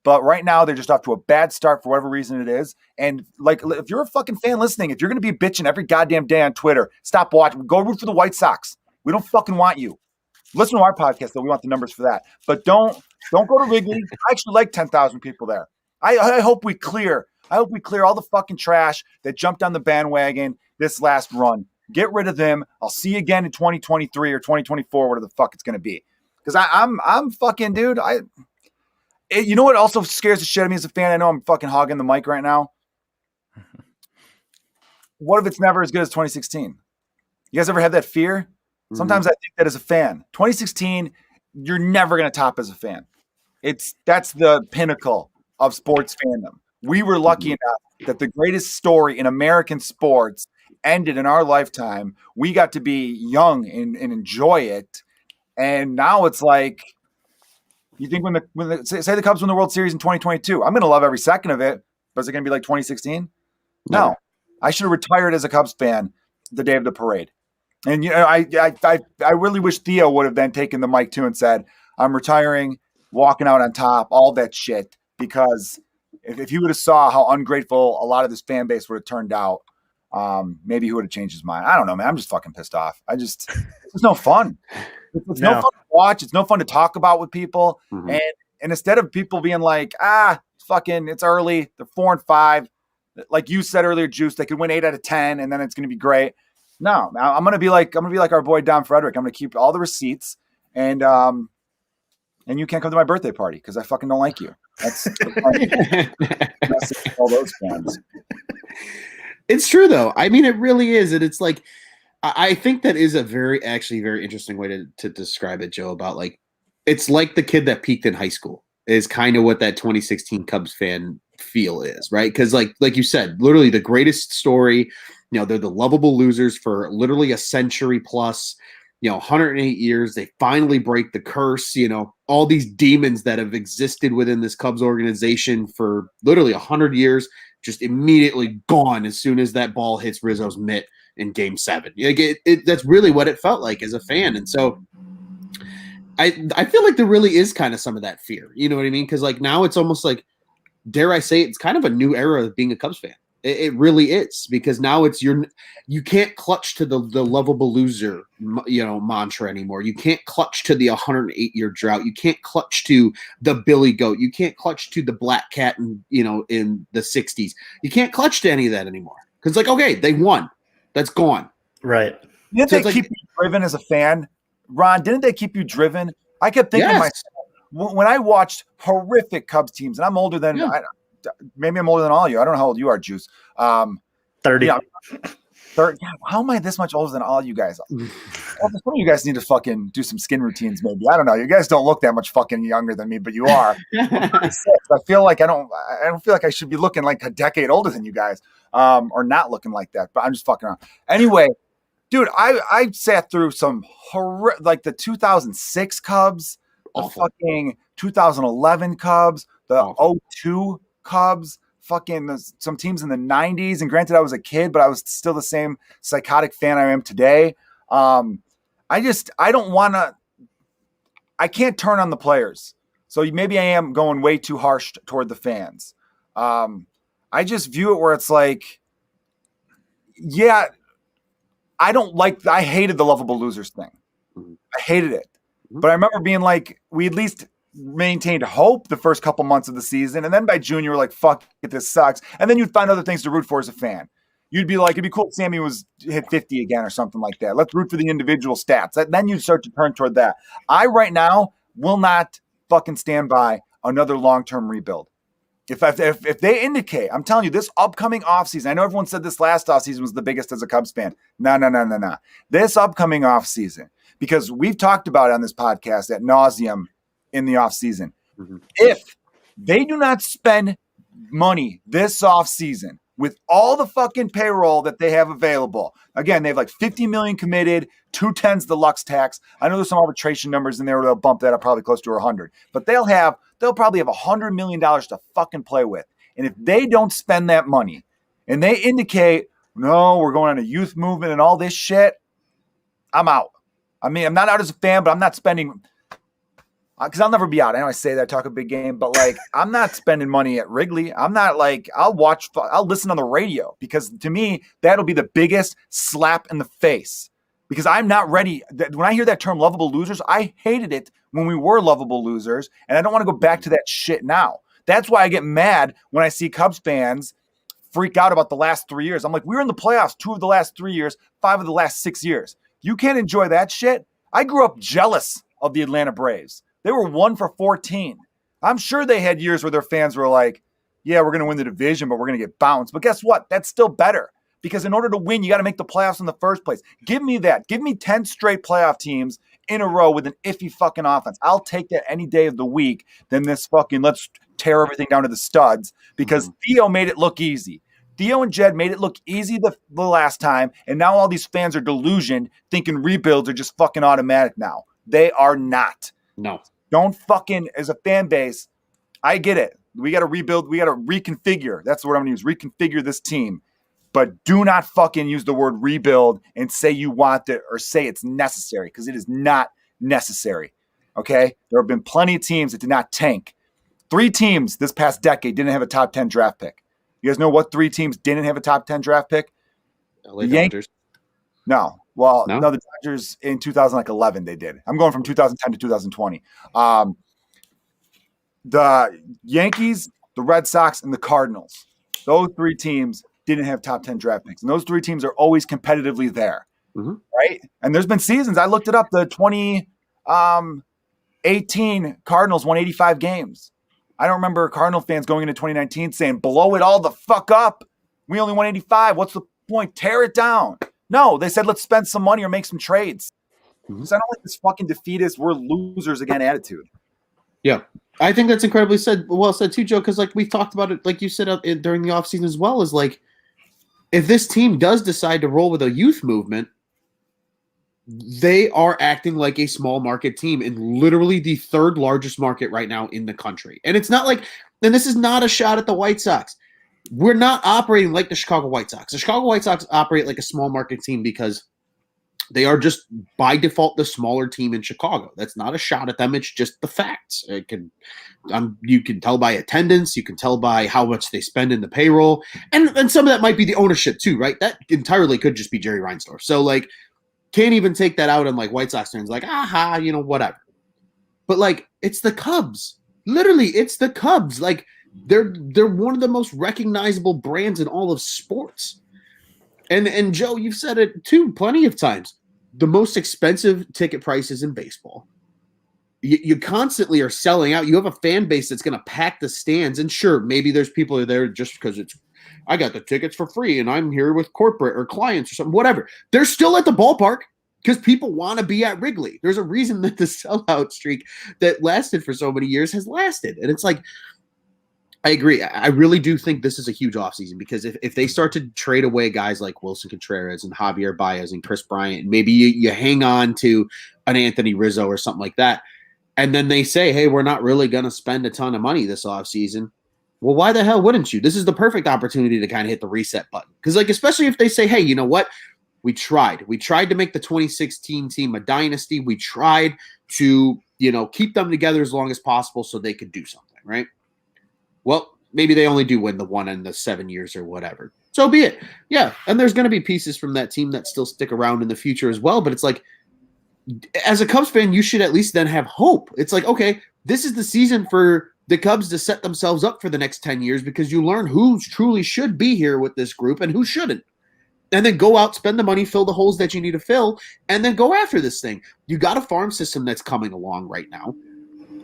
But right now, they're just off to a bad start for whatever reason it is. And like, if you're a fucking fan listening, if you're going to be bitching every goddamn day on Twitter, stop watching. Go root for the White Sox. We don't fucking want you. Listen to our podcast, though. We want the numbers for that. But don't go to Wrigley. I actually like 10,000 people there. I hope we clear. all the fucking trash that jumped on the bandwagon this last run. Get rid of them. I'll see you again in 2023 or 2024, whatever the fuck it's going to be. Because I'm fucking, dude. You know what also scares the shit out of me as a fan? I know I'm fucking hogging the mic right now. What if it's never as good as 2016? You guys ever had that fear? Sometimes I think that as a fan. 2016, you're never going to top as a fan. That's the pinnacle of sports fandom. We were lucky enough that the greatest story in American sports ended in our lifetime. We got to be young and enjoy it. And now it's like, you think say the Cubs win the World Series in 2022, I'm going to love every second of it, but is it going to be like 2016? No. I should have retired as a Cubs fan the day of the parade. And I really wish Theo would have then taken the mic too and said, I'm retiring, walking out on top, all that shit. Because if he would have saw how ungrateful a lot of this fan base would have turned out, maybe he would have changed his mind. I don't know, man. I'm just fucking pissed off. It's no fun. It's no fun to watch. It's no fun to talk about with people. Mm-hmm. And instead of people being like, it's early, they're 4-5. Like you said earlier, Juice, they could win 8 out of 10, and then it's going to be great. No, I'm going to be like our boy Don Frederick. I'm going to keep all the receipts, and you can't come to my birthday party because I fucking don't like you. That's all those fans.
It's true though. I mean, it really is, and it's like I think that is a very interesting way to describe it, Joe. About like it's like the kid that peaked in high school is kind of what that 2016 Cubs fan feel is, right? Because like you said, literally the greatest story. They're the lovable losers for literally a century plus. 108 years. They finally break the curse. All these demons that have existed within this Cubs organization for literally 100 years, just immediately gone as soon as that ball hits Rizzo's mitt in Game 7. That's really what it felt like as a fan. And so I feel like there really is kind of some of that fear. You know what I mean? Because like now it's almost like, dare I say, it's kind of a new era of being a Cubs fan. It really is, because now it's you can't clutch to the lovable loser, mantra anymore. You can't clutch to the 108-year drought. You can't clutch to the Billy Goat. You can't clutch to the Black Cat in the 60s. You can't clutch to any of that anymore. Because like, okay, they won. That's gone.
Right.
Didn't they keep you driven as a fan? Ron, didn't they keep you driven? I kept thinking to myself, when I watched horrific Cubs teams, and I'm older than maybe I'm older than all of you. I don't know how old you are, Juice.
30.
God, how am I this much older than all you guys? Well, some of you guys need to fucking do some skin routines, maybe. I don't know. You guys don't look that much fucking younger than me, but you are. I'm 36. I feel like I don't feel like I should be looking like a decade older than you guys, or not looking like that. But I'm just fucking around. Anyway, dude, I sat through some like the 2006 Cubs, the fucking 2011 Cubs, the 02 Cubs. Fucking some teams in the 90s, and granted I was a kid, but I was still the same psychotic fan I am today. I don't want to, I can't turn on the players. So maybe I am going way too harsh toward the fans. I just view it where it's like, yeah, I hated the lovable losers thing. I hated it. But I remember being like, we at least maintained hope the first couple months of the season. And then by June, you were like, fuck it, this sucks. And then you'd find other things to root for as a fan. You'd be like, it'd be cool if Sammy hit 50 again or something like that. Let's root for the individual stats. Then you'd start to turn toward that. I right now will not fucking stand by another long-term rebuild. If they indicate, I'm telling you, this upcoming offseason, I know everyone said this last offseason was the biggest as a Cubs fan. No. This upcoming offseason, because we've talked about it on this podcast ad nauseum in the offseason. If they do not spend money this offseason with all the fucking payroll that they have available, again, they have like 50 million committed, 210s the Lux tax. I know there's some arbitration numbers in there where they'll bump that up probably close to 100, but they'll probably have $100 million to fucking play with. And if they don't spend that money and they indicate, no, we're going on a youth movement and all this shit, I'm out. I mean, I'm not out as a fan, but I'm not spending, because I'll never be out. I know I say that, talk a big game, but like, I'm not spending money at Wrigley. I'm not like, I'll listen on the radio, because to me, that'll be the biggest slap in the face, because I'm not ready. When I hear that term lovable losers, I hated it when we were lovable losers, and I don't want to go back to that shit now. That's why I get mad when I see Cubs fans freak out about the last 3 years. I'm like, we were in the playoffs 2 of the last 3 years, 5 of the last 6 years. You can't enjoy that shit. I grew up jealous of the Atlanta Braves. They were 1 for 14. I'm sure they had years where their fans were like, yeah, we're going to win the division, but we're going to get bounced. But guess what? That's still better, because in order to win, you got to make the playoffs in the first place. Give me that. Give me 10 straight playoff teams in a row with an iffy fucking offense. I'll take that any day of the week than this fucking let's tear everything down to the studs, because Theo made it look easy. Theo and Jed made it look easy the last time, and now all these fans are delusioned, thinking rebuilds are just fucking automatic now. They are not.
No.
Don't fucking, as a fan base, I get it. We got to rebuild. We got to reconfigure. That's the word I'm going to use. Reconfigure this team. But do not fucking use the word rebuild and say you want it or say it's necessary, because it is not necessary. Okay? There have been plenty of teams that did not tank. 3 teams this past decade didn't have a top 10 draft pick. You guys know what 3 teams didn't have a top 10 draft pick?
LA Dodgers.
No. Well, no, the Dodgers in 2011 they did. I'm going from 2010 to 2020. The Yankees, the Red Sox, and the Cardinals. Those 3 teams didn't have top 10 draft picks. And those 3 teams are always competitively there. Right? And there's been seasons, I looked it up, the 2018 Cardinals won 85 games. I don't remember Cardinal fans going into 2019 saying, blow it all the fuck up. We only won 85. What's the point? Tear it down. No, they said, let's spend some money or make some trades. So I don't like this fucking defeatist, we're losers again attitude.
Yeah. I think that's incredibly well said too, Joe, because like we've talked about it, like you said during the offseason as well, is like, if this team does decide to roll with a youth movement, they are acting like a small market team in literally the 3rd largest market right now in the country. And it's not like, and this is not a shot at the White Sox. We're not operating like the Chicago White Sox. The Chicago White Sox operate like a small market team because they are just by default the smaller team in Chicago. That's not a shot at them. It's just the facts. You can tell by attendance. You can tell by how much they spend in the payroll. And some of that might be the ownership too, right? That entirely could just be Jerry Reinsdorf. So like, can't even take that out on like White Sox fans, like, whatever. But like, it's the Cubs. Literally, it's the Cubs. Like, they're one of the most recognizable brands in all of sports. And Joe, you've said it too plenty of times. The most expensive ticket prices in baseball. You constantly are selling out. You have a fan base that's going to pack the stands. And sure, maybe there's people there just because it's I got the tickets for free and I'm here with corporate or clients or something, whatever. They're still at the ballpark because people want to be at Wrigley. There's a reason that the sellout streak that lasted for so many years has lasted. And it's like, I agree. I really do think this is a huge offseason because if they start to trade away guys like Wilson Contreras and Javier Baez and Chris Bryant, maybe you hang on to an Anthony Rizzo or something like that, and then they say, hey, we're not really going to spend a ton of money this offseason. Well, why the hell wouldn't you? This is the perfect opportunity to kind of hit the reset button. Because, like, especially if they say, hey, you know what? We tried. We tried to make the 2016 team a dynasty. We tried to, keep them together as long as possible so they could do something, right? Well, maybe they only do win the 1 in the 7 years or whatever. So be it. Yeah, and there's going to be pieces from that team that still stick around in the future as well. But it's like, as a Cubs fan, you should at least then have hope. It's like, okay, this is the season for the Cubs to set themselves up for the next 10 years because you learn who truly should be here with this group and who shouldn't. And then go out, spend the money, fill the holes that you need to fill, and then go after this thing. You got a farm system that's coming along right now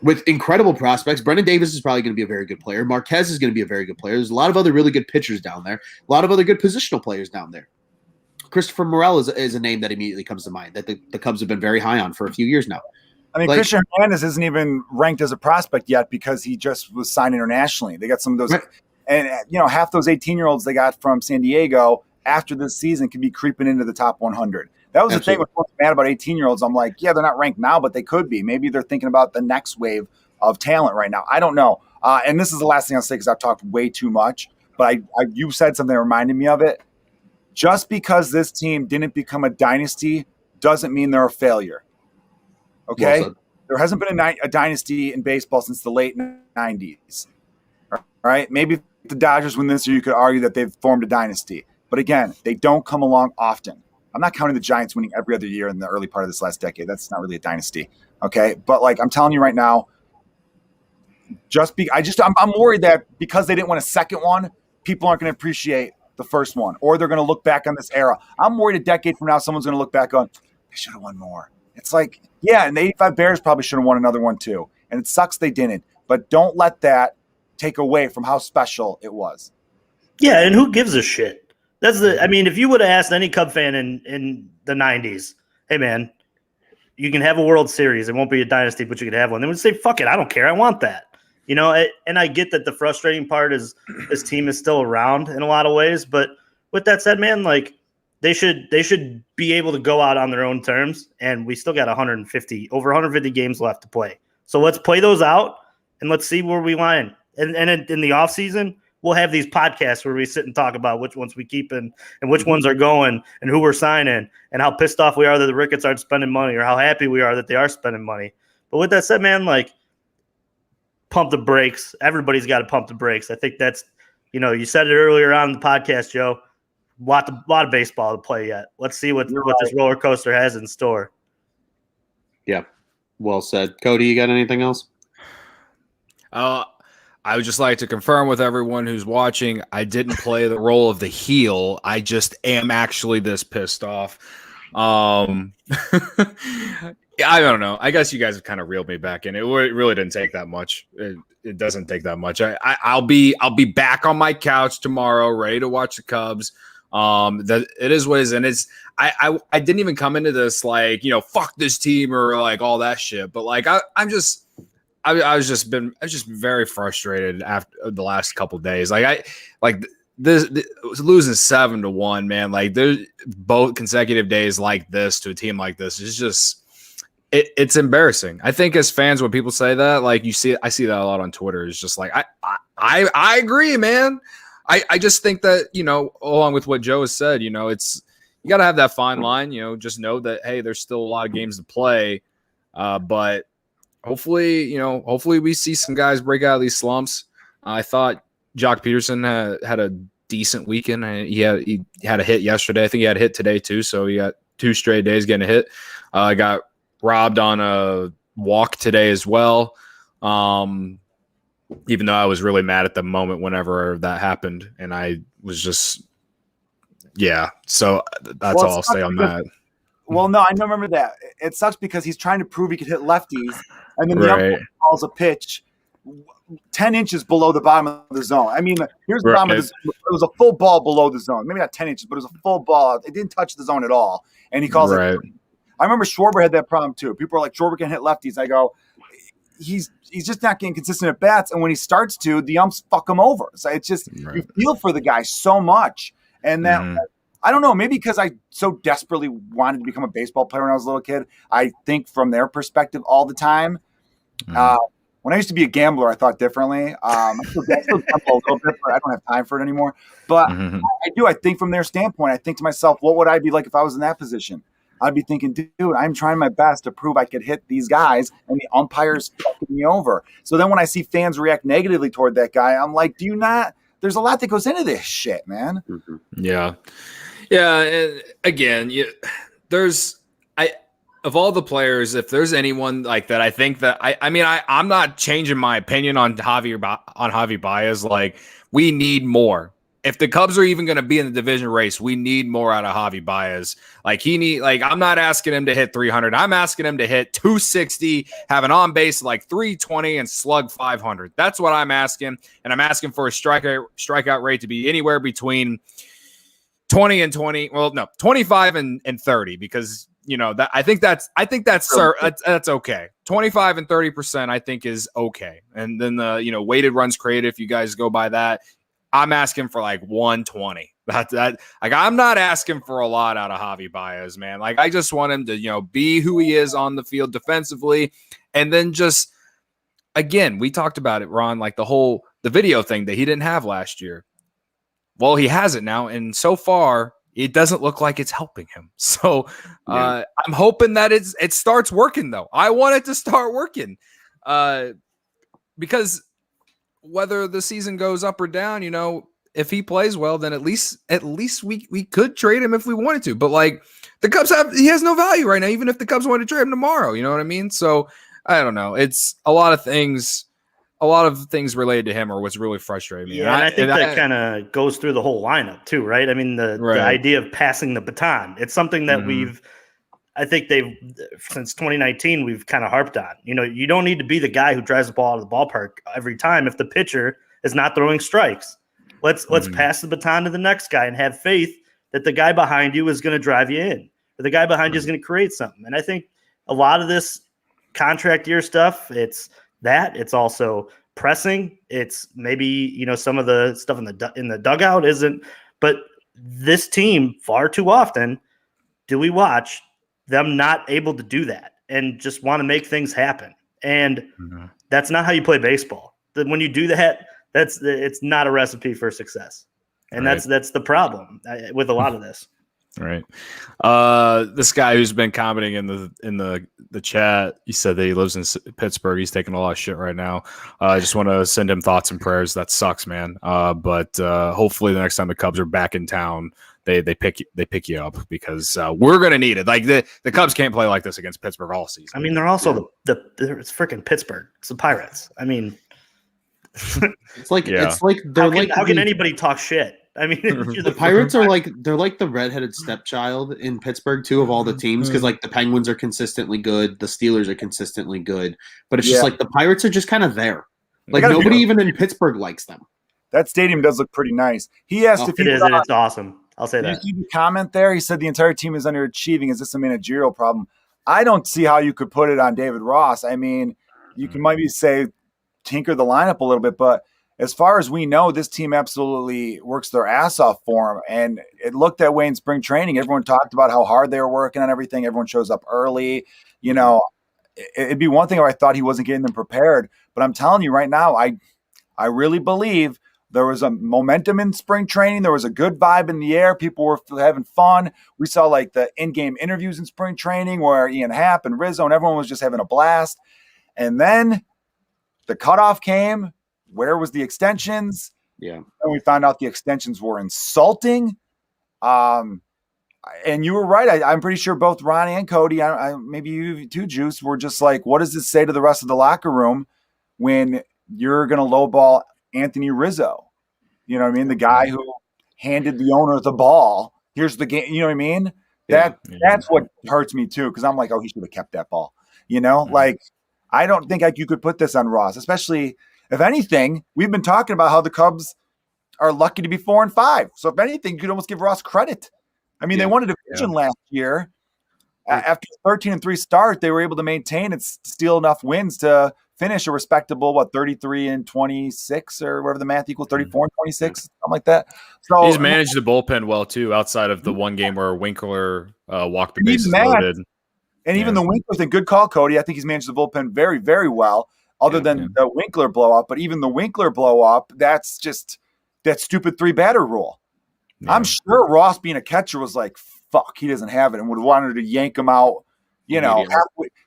with incredible prospects. Brendan Davis is probably going to be a very good player. Marquez is going to be a very good player. There's a lot of other really good pitchers down there, a lot of other good positional players down there. Christopher Morel is a name that immediately comes to mind that the Cubs have been very high on for a few years now.
I mean, Christian Hernandez isn't even ranked as a prospect yet because he just was signed internationally. They got some of those, right. And half those 18-year-olds they got from San Diego after this season could be creeping into the top 100. That was Absolutely. The thing with mad about 18-year-olds. I'm like, yeah, they're not ranked now, but they could be. Maybe they're thinking about the next wave of talent right now. I don't know. And this is the last thing I'll say because I've talked way too much. But you said something that reminded me of it. Just because this team didn't become a dynasty doesn't mean they're a failure. Okay? Well, there hasn't been a dynasty in baseball since the late 90s. All right? Maybe if the Dodgers win this year, you could argue that they've formed a dynasty. But again, they don't come along often. I'm not counting the Giants winning every other year in the early part of this last decade. That's not really a dynasty. Okay? But I'm telling you right now, I'm worried that because they didn't win a second one, people aren't going to appreciate the first one, or they're going to look back on this era. I'm worried a decade from now, someone's going to look back on, they should have won more. It's like, yeah, and the 85 Bears probably should have won another one too. And it sucks they didn't, but don't let that take away from how special it was.
Yeah, and who gives a shit? If you would have asked any Cub fan in the 90s, hey man, you can have a World Series. It won't be a dynasty, but you could have one. They would say, fuck it, I don't care. I want that. And I get that the frustrating part is this team is still around in a lot of ways. But with that said, man, they should be able to go out on their own terms. And we still got over 150 games left to play. So let's play those out and let's see where we line. And in the offseason, we'll have these podcasts where we sit and talk about which ones we keep and which ones are going and who we're signing and how pissed off we are that the Ricketts aren't spending money or how happy we are that they are spending money. But with that said, man, pump the brakes. Everybody's got to pump the brakes. I think that's, you said it earlier on in the podcast, Joe. A lot of baseball to play yet. Let's see what this roller coaster has in store.
Yeah, well said. Cody, you got anything else?
I would just like to confirm with everyone who's watching, I didn't play the role of the heel. I just am actually this pissed off. I don't know. I guess you guys have kind of reeled me back in. It really didn't take that much. It doesn't take that much. I'll be back on my couch tomorrow, ready to watch the Cubs. That it is what it is, and it's I didn't even come into this fuck this team or all that shit. But I was just very frustrated after the last couple of days. This losing 7-1, man. There's both consecutive days like this to a team like this. It's just. It's embarrassing. I think as fans, when people say that, I see that a lot on Twitter. It's just I agree, man. I just think that, along with what Joe has said, it's you got to have that fine line. Just know that hey, there's still a lot of games to play, but hopefully we see some guys break out of these slumps. I thought Jock Peterson had a decent weekend. He had a hit yesterday. I think he had a hit today too. So he got 2 straight days getting a hit. Got robbed on a walk today as well. Even though I was really mad at the moment whenever that happened. And I was just, yeah. So that's all I'll say on that.
Well, no, I don't remember that. It sucks because he's trying to prove he could hit lefties. And then the umpire calls a pitch 10 inches below the bottom of the zone. I mean, here's the bottom of the zone. It was a full ball below the zone. Maybe not 10 inches, but it was a full ball. It didn't touch the zone at all. And he calls it. I remember Schwarber had that problem too. People are like, Schwarber can hit lefties. I go, he's just not getting consistent at bats. And when he starts to, the umps fuck him over. So it's just, you feel for the guy so much. And that, I don't know, maybe because I so desperately wanted to become a baseball player when I was a little kid, I think from their perspective all the time. When I used to be a gambler, I thought differently. I still gamble a little bit, but I don't have time for it anymore. But I do. I think from their standpoint, I think to myself, what would I be like if I was in that position? I'd be thinking, dude, I'm trying my best to prove I could hit these guys, and the umpire's fucking me over. So then when I see fans react negatively toward that guy, I'm like, do you not? There's a lot that goes into this shit, man.
Yeah. And again, of all the players, if there's anyone like that, I think that I'm not changing my opinion on Javi Baez. Like, we need more. If the Cubs are even going to be in the division race, we need more out of Javi Baez. I'm not asking him to hit 300. I'm asking him to hit 260, have an on base like 320, and slug 500. That's what I'm asking. And I'm asking for a strikeout rate to be anywhere between 20 and 20. Well, no, 25 and 30, because that I think that's okay. 25 and 30%, I think, is okay. And then the weighted runs created, if you guys go by that, I'm asking for like 120. I'm not asking for a lot out of Javi Baez, man. Like, I just want him to, be who he is on the field defensively. And then just, again, we talked about it, Ron, like the video thing that he didn't have last year. Well, he has it now. And so far, it doesn't look like it's helping him. So I'm hoping that it starts working, though. I want it to start working because whether the season goes up or down, if he plays well, then at least we could trade him if we wanted to. But like, the Cubs he has no value right now, even if the Cubs wanted to trade him tomorrow. You know what I mean? So I don't know. It's a lot of things related to him are what's really frustrating me.
Yeah, and I think that kind of goes through the whole lineup too, right? I mean, the idea of passing the baton, it's something that since 2019, we've kind of harped on. You don't need to be the guy who drives the ball out of the ballpark every time if the pitcher is not throwing strikes. Let's pass the baton to the next guy and have faith that the guy behind you is going to drive you in, or the guy behind you is going to create something. And I think a lot of this contract year stuff, it's also pressing. It's maybe, some of the stuff in the dugout isn't, but this team far too often do we watch them not able to do that and just want to make things happen. And that's not how you play baseball. When you do that, it's not a recipe for success. And that's the problem with a lot of this.
Right. This guy who's been commenting in the chat, he said that he lives in Pittsburgh. He's taking a lot of shit right now. I just want to send him thoughts and prayers. That sucks, man. But hopefully the next time the Cubs are back in town, they pick you up, because we're gonna need it. Like, the Cubs can't play like this against Pittsburgh all season.
I mean, they're also it's freaking Pittsburgh. It's the Pirates. I mean,
it's like
how can anybody talk shit? I mean,
the Pirates are they're like the redheaded stepchild in Pittsburgh too, of all the teams, because like the Penguins are consistently good, the Steelers are consistently good, but it's just like the Pirates are just kind of there. Like, nobody even in Pittsburgh likes them.
That stadium does look pretty nice. He asked if
it's awesome. I'll say that.
Did you see the comment there? He said the entire team is underachieving. Is this a managerial problem? I don't see how you could put it on David Ross. I mean, you can maybe say tinker the lineup a little bit, but as far as we know, this team absolutely works their ass off for him. And it looked that way in spring training. Everyone talked about how hard they were working on everything. Everyone shows up early. It'd be one thing if I thought he wasn't getting them prepared. But I'm telling you right now, I really believe there was a momentum in spring training. There was a good vibe in the air. People were having fun. We saw like the in-game interviews in spring training where Ian Happ and Rizzo and everyone was just having a blast. And then the cutoff came. Where was the extensions?
Yeah.
And we found out the extensions were insulting. And you were right. I'm pretty sure both Ron and Cody, maybe you too, Juice, were just like, what does this say to the rest of the locker room when you're going to lowball Anthony Rizzo? You know what I mean? The guy who handed the owner the ball. Here's the game. You know what I mean? That's what hurts me too, because I'm like, oh, he should have kept that ball. Like, I don't think you could put this on Ross, especially, If anything, we've been talking about how the Cubs are lucky to be 4-5. So if anything, you could almost give Ross credit. I mean, they won a division last year. After a 13-3 start, they were able to maintain and steal enough wins to finish a respectable 33-26 or whatever the math equals, 34-26, something like that. So
he's managed the bullpen well too, outside of the one game where Winkler walked the bases loaded.
And even the Winkler thing, good call, Cody. I think he's managed the bullpen very, very well, other than the Winkler blow up. But even the Winkler blow up, that's just that stupid 3-batter rule. Yeah. I'm sure Ross, being a catcher, was like, fuck, he doesn't have it, and would have wanted to yank him out. You know,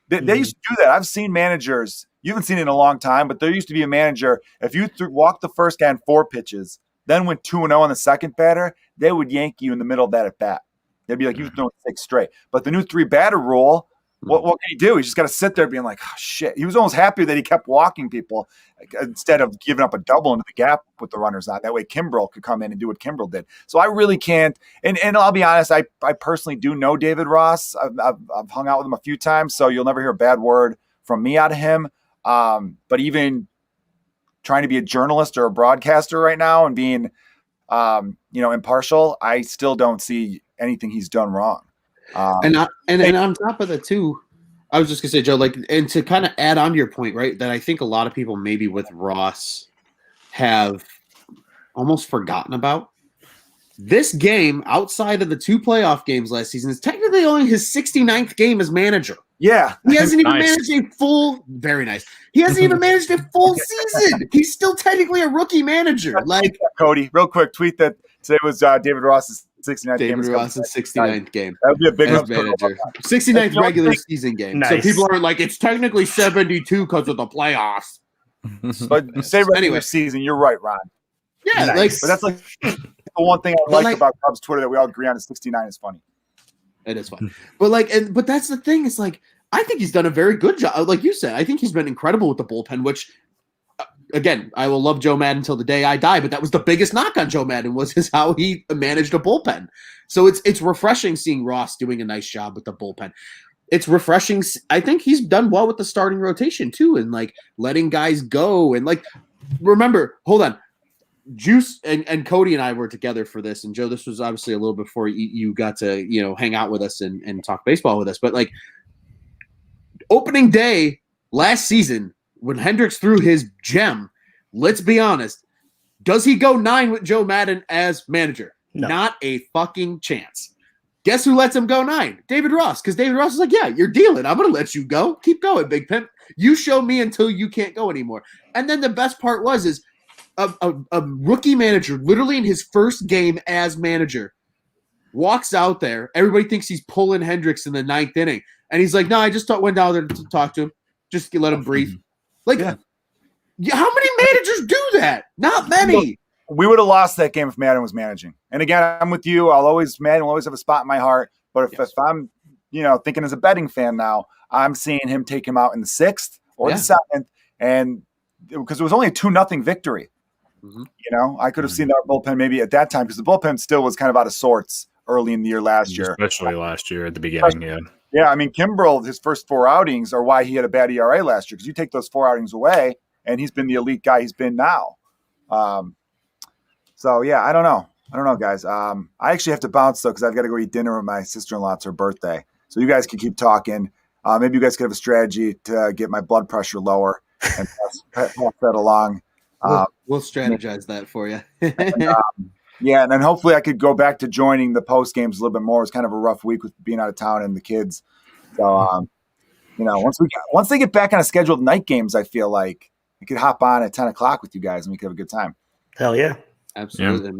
they used to do that. I've seen managers. You haven't seen it in a long time, but there used to be a manager. If you walked the first guy in 4 pitches, then went 2-0 on the second batter, they would yank you in the middle of that at bat. They'd be like, you've thrown 6 straight. But the new 3-batter rule, what can he do? He's just got to sit there being like, oh, shit. He was almost happy that he kept walking people instead of giving up a double into the gap with the runners on. That way Kimbrel could come in and do what Kimbrel did. So I really can't. And I'll be honest, I personally do know David Ross. I've hung out with him a few times, so you'll never hear a bad word from me out of him. But even trying to be a journalist or a broadcaster right now and being, impartial, I still don't see anything he's done wrong.
And on top of that too, I was just gonna say, Joe, and to kind of add on to your point, right, that I think a lot of people maybe with Ross have almost forgotten about. This game, outside of the 2 playoff games last season, is technically only his 69th game as manager.
Yeah.
He hasn't even managed a full – very nice. He hasn't even managed a full season. He's still technically a rookie manager.
Cody, real quick, tweet that today was David Ross's 69th game.
David Ross's 69th game.
That would be a big
manager. 69th regular season game. Nice. So people are like, it's technically 72 because of the playoffs.
But say regular season, you're right, Ron.
Yeah,
nice. But that's the one thing I like about Cubs Twitter that we all agree on is 69 is funny.
It is fun. But that's the thing. It's like, I think he's done a very good job. Like you said, I think he's been incredible with the bullpen, which, again, I will love Joe Madden until the day I die, but that was the biggest knock on Joe Madden was how he managed a bullpen. So it's refreshing seeing Ross doing a nice job with the bullpen. It's refreshing. I think he's done well with the starting rotation too, and letting guys go. And remember, hold on. Juice and Cody and I were together for this, and Joe, this was obviously a little before you got to hang out with us and talk baseball with us. But opening day last season, when Hendricks threw his gem, let's be honest, does he go 9 with Joe Madden as manager? No. Not a fucking chance. Guess who lets him go 9? David Ross, because David Ross is like, yeah, you're dealing. I'm going to let you go. Keep going, Big Pimp. You show me until you can't go anymore. And then the best part is a rookie manager, literally in his first game as manager, walks out there. Everybody thinks he's pulling Hendricks in the 9th inning. And he's like, no, I just went down there to talk to him. Just to let him breathe. How many managers do that? Not many.
We would have lost that game if Madden was managing. And again, I'm with you. Madden will always have a spot in my heart. But if I'm, thinking as a betting fan now, I'm seeing him take him out in the 6th or the 7th. And because it was only a 2-0 victory. Mm-hmm. I could have seen our bullpen maybe at that time because the bullpen still was kind of out of sorts early in the year last year.
Especially last year at the beginning,
Yeah, I mean, Kimbrel, his first 4 outings are why he had a bad ERA last year because you take those 4 outings away, and he's been the elite guy he's been now. So, yeah, I don't know, guys. I actually have to bounce, though, because I've got to go eat dinner with my sister-in-law. It's her birthday. So you guys can keep talking. Maybe you guys could have a strategy to get my blood pressure lower and pass that along.
We'll strategize that for you.
And then hopefully I could go back to joining the post games a little bit more. It was kind of a rough week with being out of town and the kids. So, once they get back on a scheduled night games, I feel like I could hop on at 10 o'clock with you guys and we could have a good time.
Hell yeah.
Absolutely.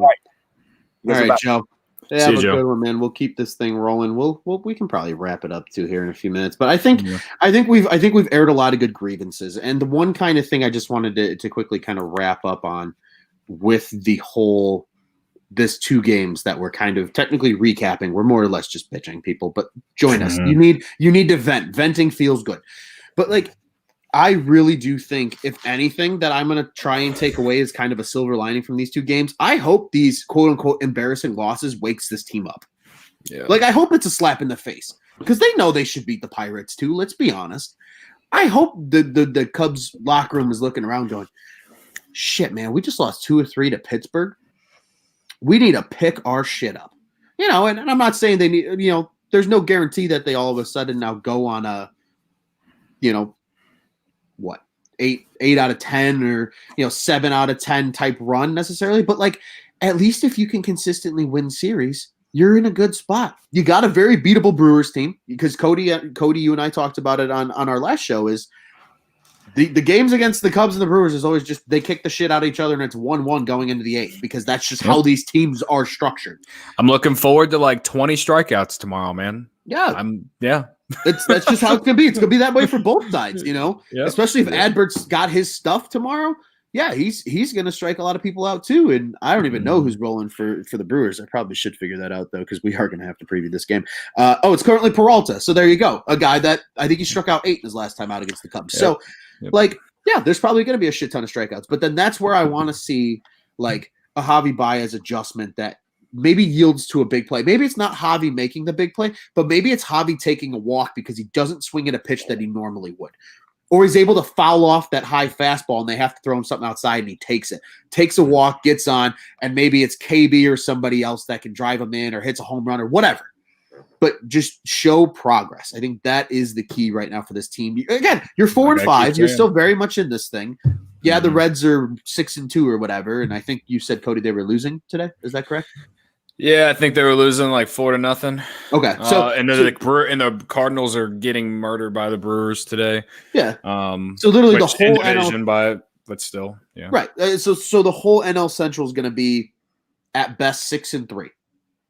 Yeah.
All right, Joe.
Yeah,
have a good one, man. We'll keep this thing rolling. We can probably wrap it up too here in a few minutes. But I think we've aired a lot of good grievances. And the one kind of thing I just wanted to quickly kind of wrap up on with the whole this 2 games that we're kind of technically recapping. We're more or less just pitching, people, but join us. You need to vent. Venting feels good. But I really do think, if anything, that I'm going to try and take away as kind of a silver lining from these 2 games. I hope these quote-unquote embarrassing losses wakes this team up. Yeah. I hope it's a slap in the face because they know they should beat the Pirates too. Let's be honest. I hope the Cubs locker room is looking around going, shit, man, we just lost 2 or 3 to Pittsburgh. We need to pick our shit up. And I'm not saying they need, there's no guarantee that they all of a sudden now go on a, 8 out of 10 or 7 out of 10 type run necessarily, but like at least if you can consistently win series, you're in a good spot. You got a very beatable Brewers team because Cody, you and I talked about it on our last show. Is the games against the Cubs and the Brewers is always just they kick the shit out of each other and it's 1-1 going into the 8th because that's just how these teams are structured.
I'm looking forward to like 20 strikeouts tomorrow, man.
Yeah, that's just how it's gonna be. It's gonna be that way for both sides, Especially if Adbert's got his stuff tomorrow. Yeah, he's gonna strike a lot of people out too. And I don't even know who's rolling for the Brewers. I probably should figure that out though, because we are gonna have to preview this game. It's currently Peralta. So there you go. A guy that I think he struck out 8 in his last time out against the Cubs. So there's probably gonna be a shit ton of strikeouts. But then that's where I want to see like a Javi Baez adjustment that maybe yields to a big play. Maybe it's not Javi making the big play, but maybe it's Javi taking a walk because he doesn't swing at a pitch that he normally would. Or he's able to foul off that high fastball and they have to throw him something outside and he takes it. Takes a walk, gets on, and maybe it's KB or somebody else that can drive him in or hits a home run or whatever. But just show progress. I think that is the key right now for this team. Again, you're 4-5. You're still very much in this thing. Yeah, the Reds are 6-2 or whatever, and I think you said, Cody, they were losing today. Is that correct?
Yeah, I think they were losing like 4-0.
Okay, so
the Cardinals are getting murdered by the Brewers today.
Yeah. So literally the whole
division by it, but still, yeah.
Right. So the whole NL Central is going to be at best 6-3.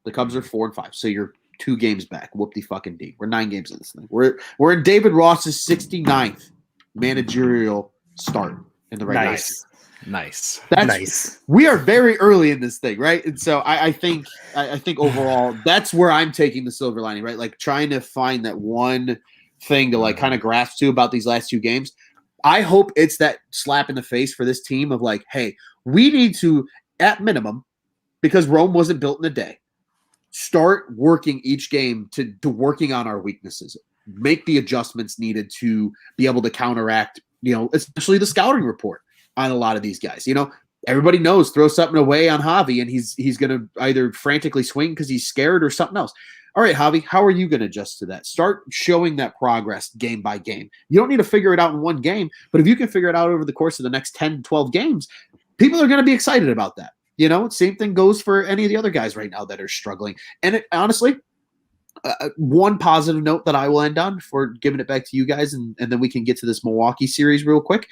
The Cubs are 4-5. So you're 2 games back. Whoop-de-fucking-d. We're 9 games in this thing. We're in David Ross's 69th managerial start in the regular season.
Nice.
That's
nice.
We are very early in this thing, right? And so I think overall that's where I'm taking the silver lining, right? Like trying to find that one thing to like kind of grasp to about these last 2 games. I hope it's that slap in the face for this team of like, hey, we need to, at minimum, because Rome wasn't built in a day, start working each game to working on our weaknesses. Make the adjustments needed to be able to counteract, especially the scouting report on a lot of these guys. Everybody knows throw something away on Javi and he's going to either frantically swing because he's scared or something else. All right, Javi, how are you going to adjust to that? Start showing that progress game by game. You don't need to figure it out in one game, but if you can figure it out over the course of the next 10, 12 games, people are going to be excited about that. Same thing goes for any of the other guys right now that are struggling. And honestly, one positive note that I will end on before giving it back to you guys, and then we can get to this Milwaukee series real quick.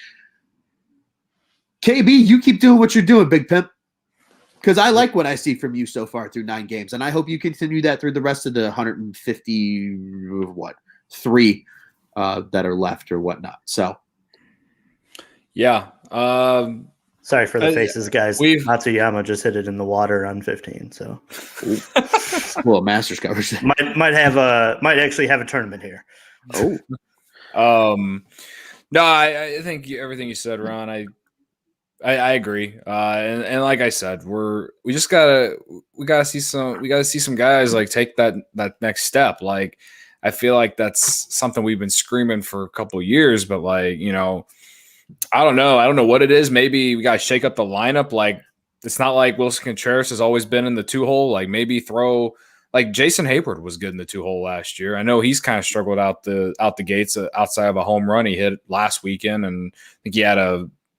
KB, you keep doing what you're doing, Big Pimp, because I like what I see from you so far through 9 games, and I hope you continue that through the rest of the 153 that are left or whatnot. So,
yeah.
Sorry for the faces, guys. Matsuyama just hit it in the water on 15. So,
well, Masters coverage
might actually have a tournament here.
No, I think everything you said, Ron. I agree, and like I said, we gotta see some guys like take that next step. Like I feel like that's something we've been screaming for a couple of years, but like I don't know what it is. Maybe we gotta shake up the lineup. Like it's not like Wilson Contreras has always been in the 2-hole. Like maybe throw like Jason Hayward was good in the 2-hole last year. I know he's kind of struggled out the gates outside of a home run he hit last weekend, and I think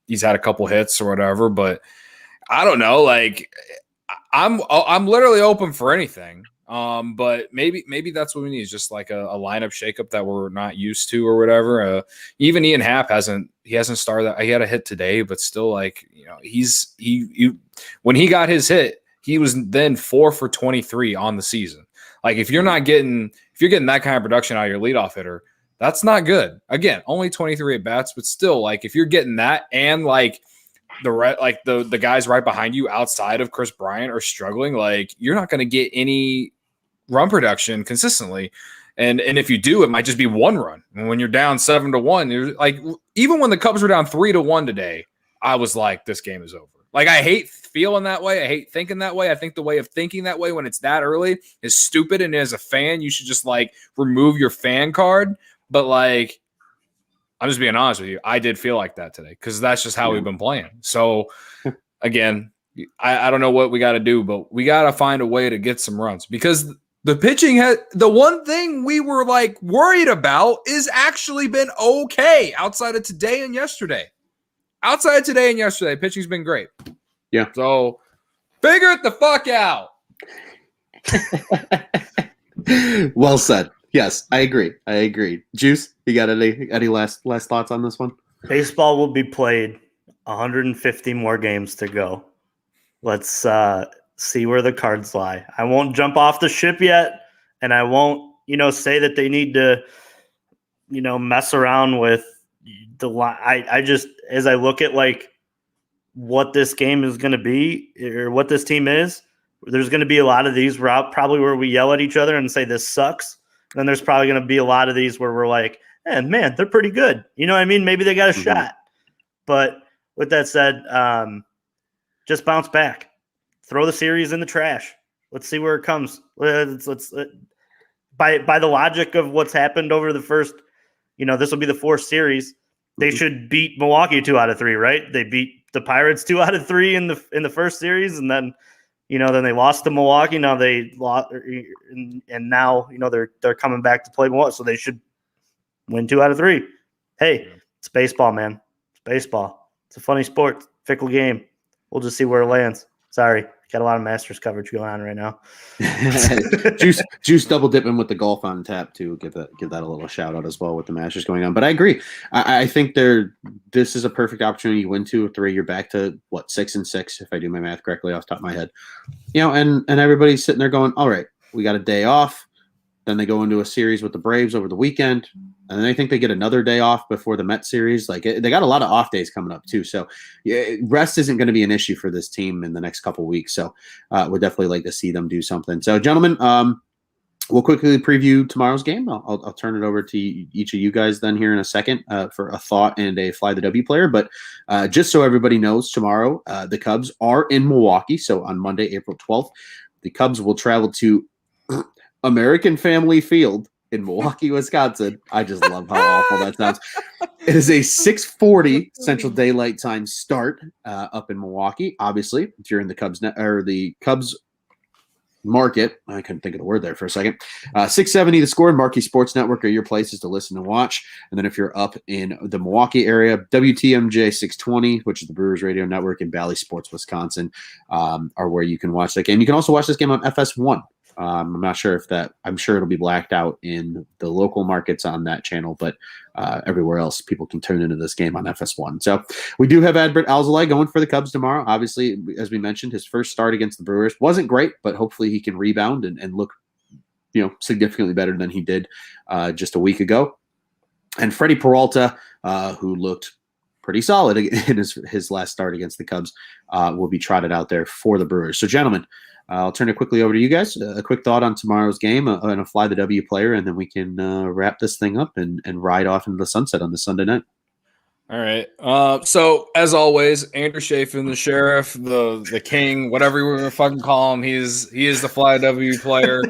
he's had a couple hits or whatever, but I don't know. Like I'm literally open for anything. But maybe that's what we need is just like a lineup shakeup that we're not used to or whatever. Even Ian Happ hasn't started that. He had a hit today, but still like, he when he got his hit, he was then 4 for 23 on the season. Like if you're getting that kind of production out of your leadoff hitter, that's not good. Again, only 23 at bats, but still, like if you're getting that and like the guys right behind you outside of Chris Bryant are struggling, like you're not going to get any run production consistently. And if you do, it might just be 1 run. And when you're down 7-1, you're like, even when the Cubs were down 3-1 today, I was like, this game is over. Like I hate feeling that way. I hate thinking that way. I think the way of thinking that way when it's that early is stupid. And as a fan, you should just like remove your fan card. But like, I'm just being honest with you. I did feel like that today because that's just how we've been playing. So, again, I don't know what we got to do, but we got to find a way to get some runs because the pitching the one thing we were like worried about is actually been okay outside of today and yesterday. Outside of today and yesterday, pitching's been great.
Yeah.
So figure it the fuck out.
Well said. Yes, I agree. Juice, you got any last thoughts on this one?
Baseball will be played 150 more games to go. Let's see where the cards lie. I won't jump off the ship yet, and I won't, say that they need to, mess around with the line. I just, as I look at like what this game is going to be or what this team is, there's going to be a lot of these probably where we yell at each other and say this sucks. And then there's probably going to be a lot of these where we're like, man, they're pretty good. You know what I mean? Maybe they got a shot. But with that said, just bounce back. Throw the series in the trash. Let's see where it comes. Let's by the logic of what's happened over the first, this will be the fourth series. They should beat Milwaukee 2 out of 3, right? They beat the Pirates 2 out of 3 in the first series, and then then they lost to Milwaukee. Now they lost, and now they're coming back to play Milwaukee, so they should win 2 out of 3. Hey, it's baseball, man. It's baseball. It's a funny sport, fickle game. We'll just see where it lands. Sorry, got a lot of Masters coverage going on right now.
Juice double dipping with the golf on tap too. Give that a little shout out as well with the Masters going on. But I agree. I think this is a perfect opportunity. You win 2 or 3. You're back to 6-6 if I do my math correctly off the top of my head. And everybody's sitting there going, all right, we got a day off. Then they go into a series with the Braves over the weekend. And then I think they get another day off before the Mets series. They got a lot of off days coming up too. So rest isn't going to be an issue for this team in the next couple of weeks. So we'd definitely like to see them do something. So gentlemen, we'll quickly preview tomorrow's game. I'll turn it over to each of you guys then here in a second for a thought and a Fly the W player. But just so everybody knows, tomorrow the Cubs are in Milwaukee. So on Monday, April 12th, the Cubs will travel to American Family Field in Milwaukee, Wisconsin. I just love how awful that sounds. It is a 6:40 Central Daylight Time start up in Milwaukee. Obviously, if you're in the Cubs market, I couldn't think of the word there for a second. 670 The Score and Marquee Sports Network are your places to listen and watch. And then if you're up in the Milwaukee area, WTMJ 620, which is the Brewers Radio Network, and Bally Sports Wisconsin are where you can watch that game. You can also watch this game on FS1. I'm not sure I'm sure it'll be blacked out in the local markets on that channel, but everywhere else, people can tune into this game on FS1. So we do have Adbert Alzolay going for the Cubs tomorrow. Obviously, as we mentioned, his first start against the Brewers wasn't great, but hopefully he can rebound and look, significantly better than he did just a week ago. And Freddie Peralta, who looked pretty solid in his last start against the Cubs, will be trotted out there for the Brewers. So, gentlemen, I'll turn it quickly over to you guys. A quick thought on tomorrow's game and a Fly the W player, and then we can wrap this thing up and ride off into the sunset on this Sunday night.
All right. So, as always, Andrew Chafin, the sheriff, the king, whatever you want to fucking call him, he is the Fly W player.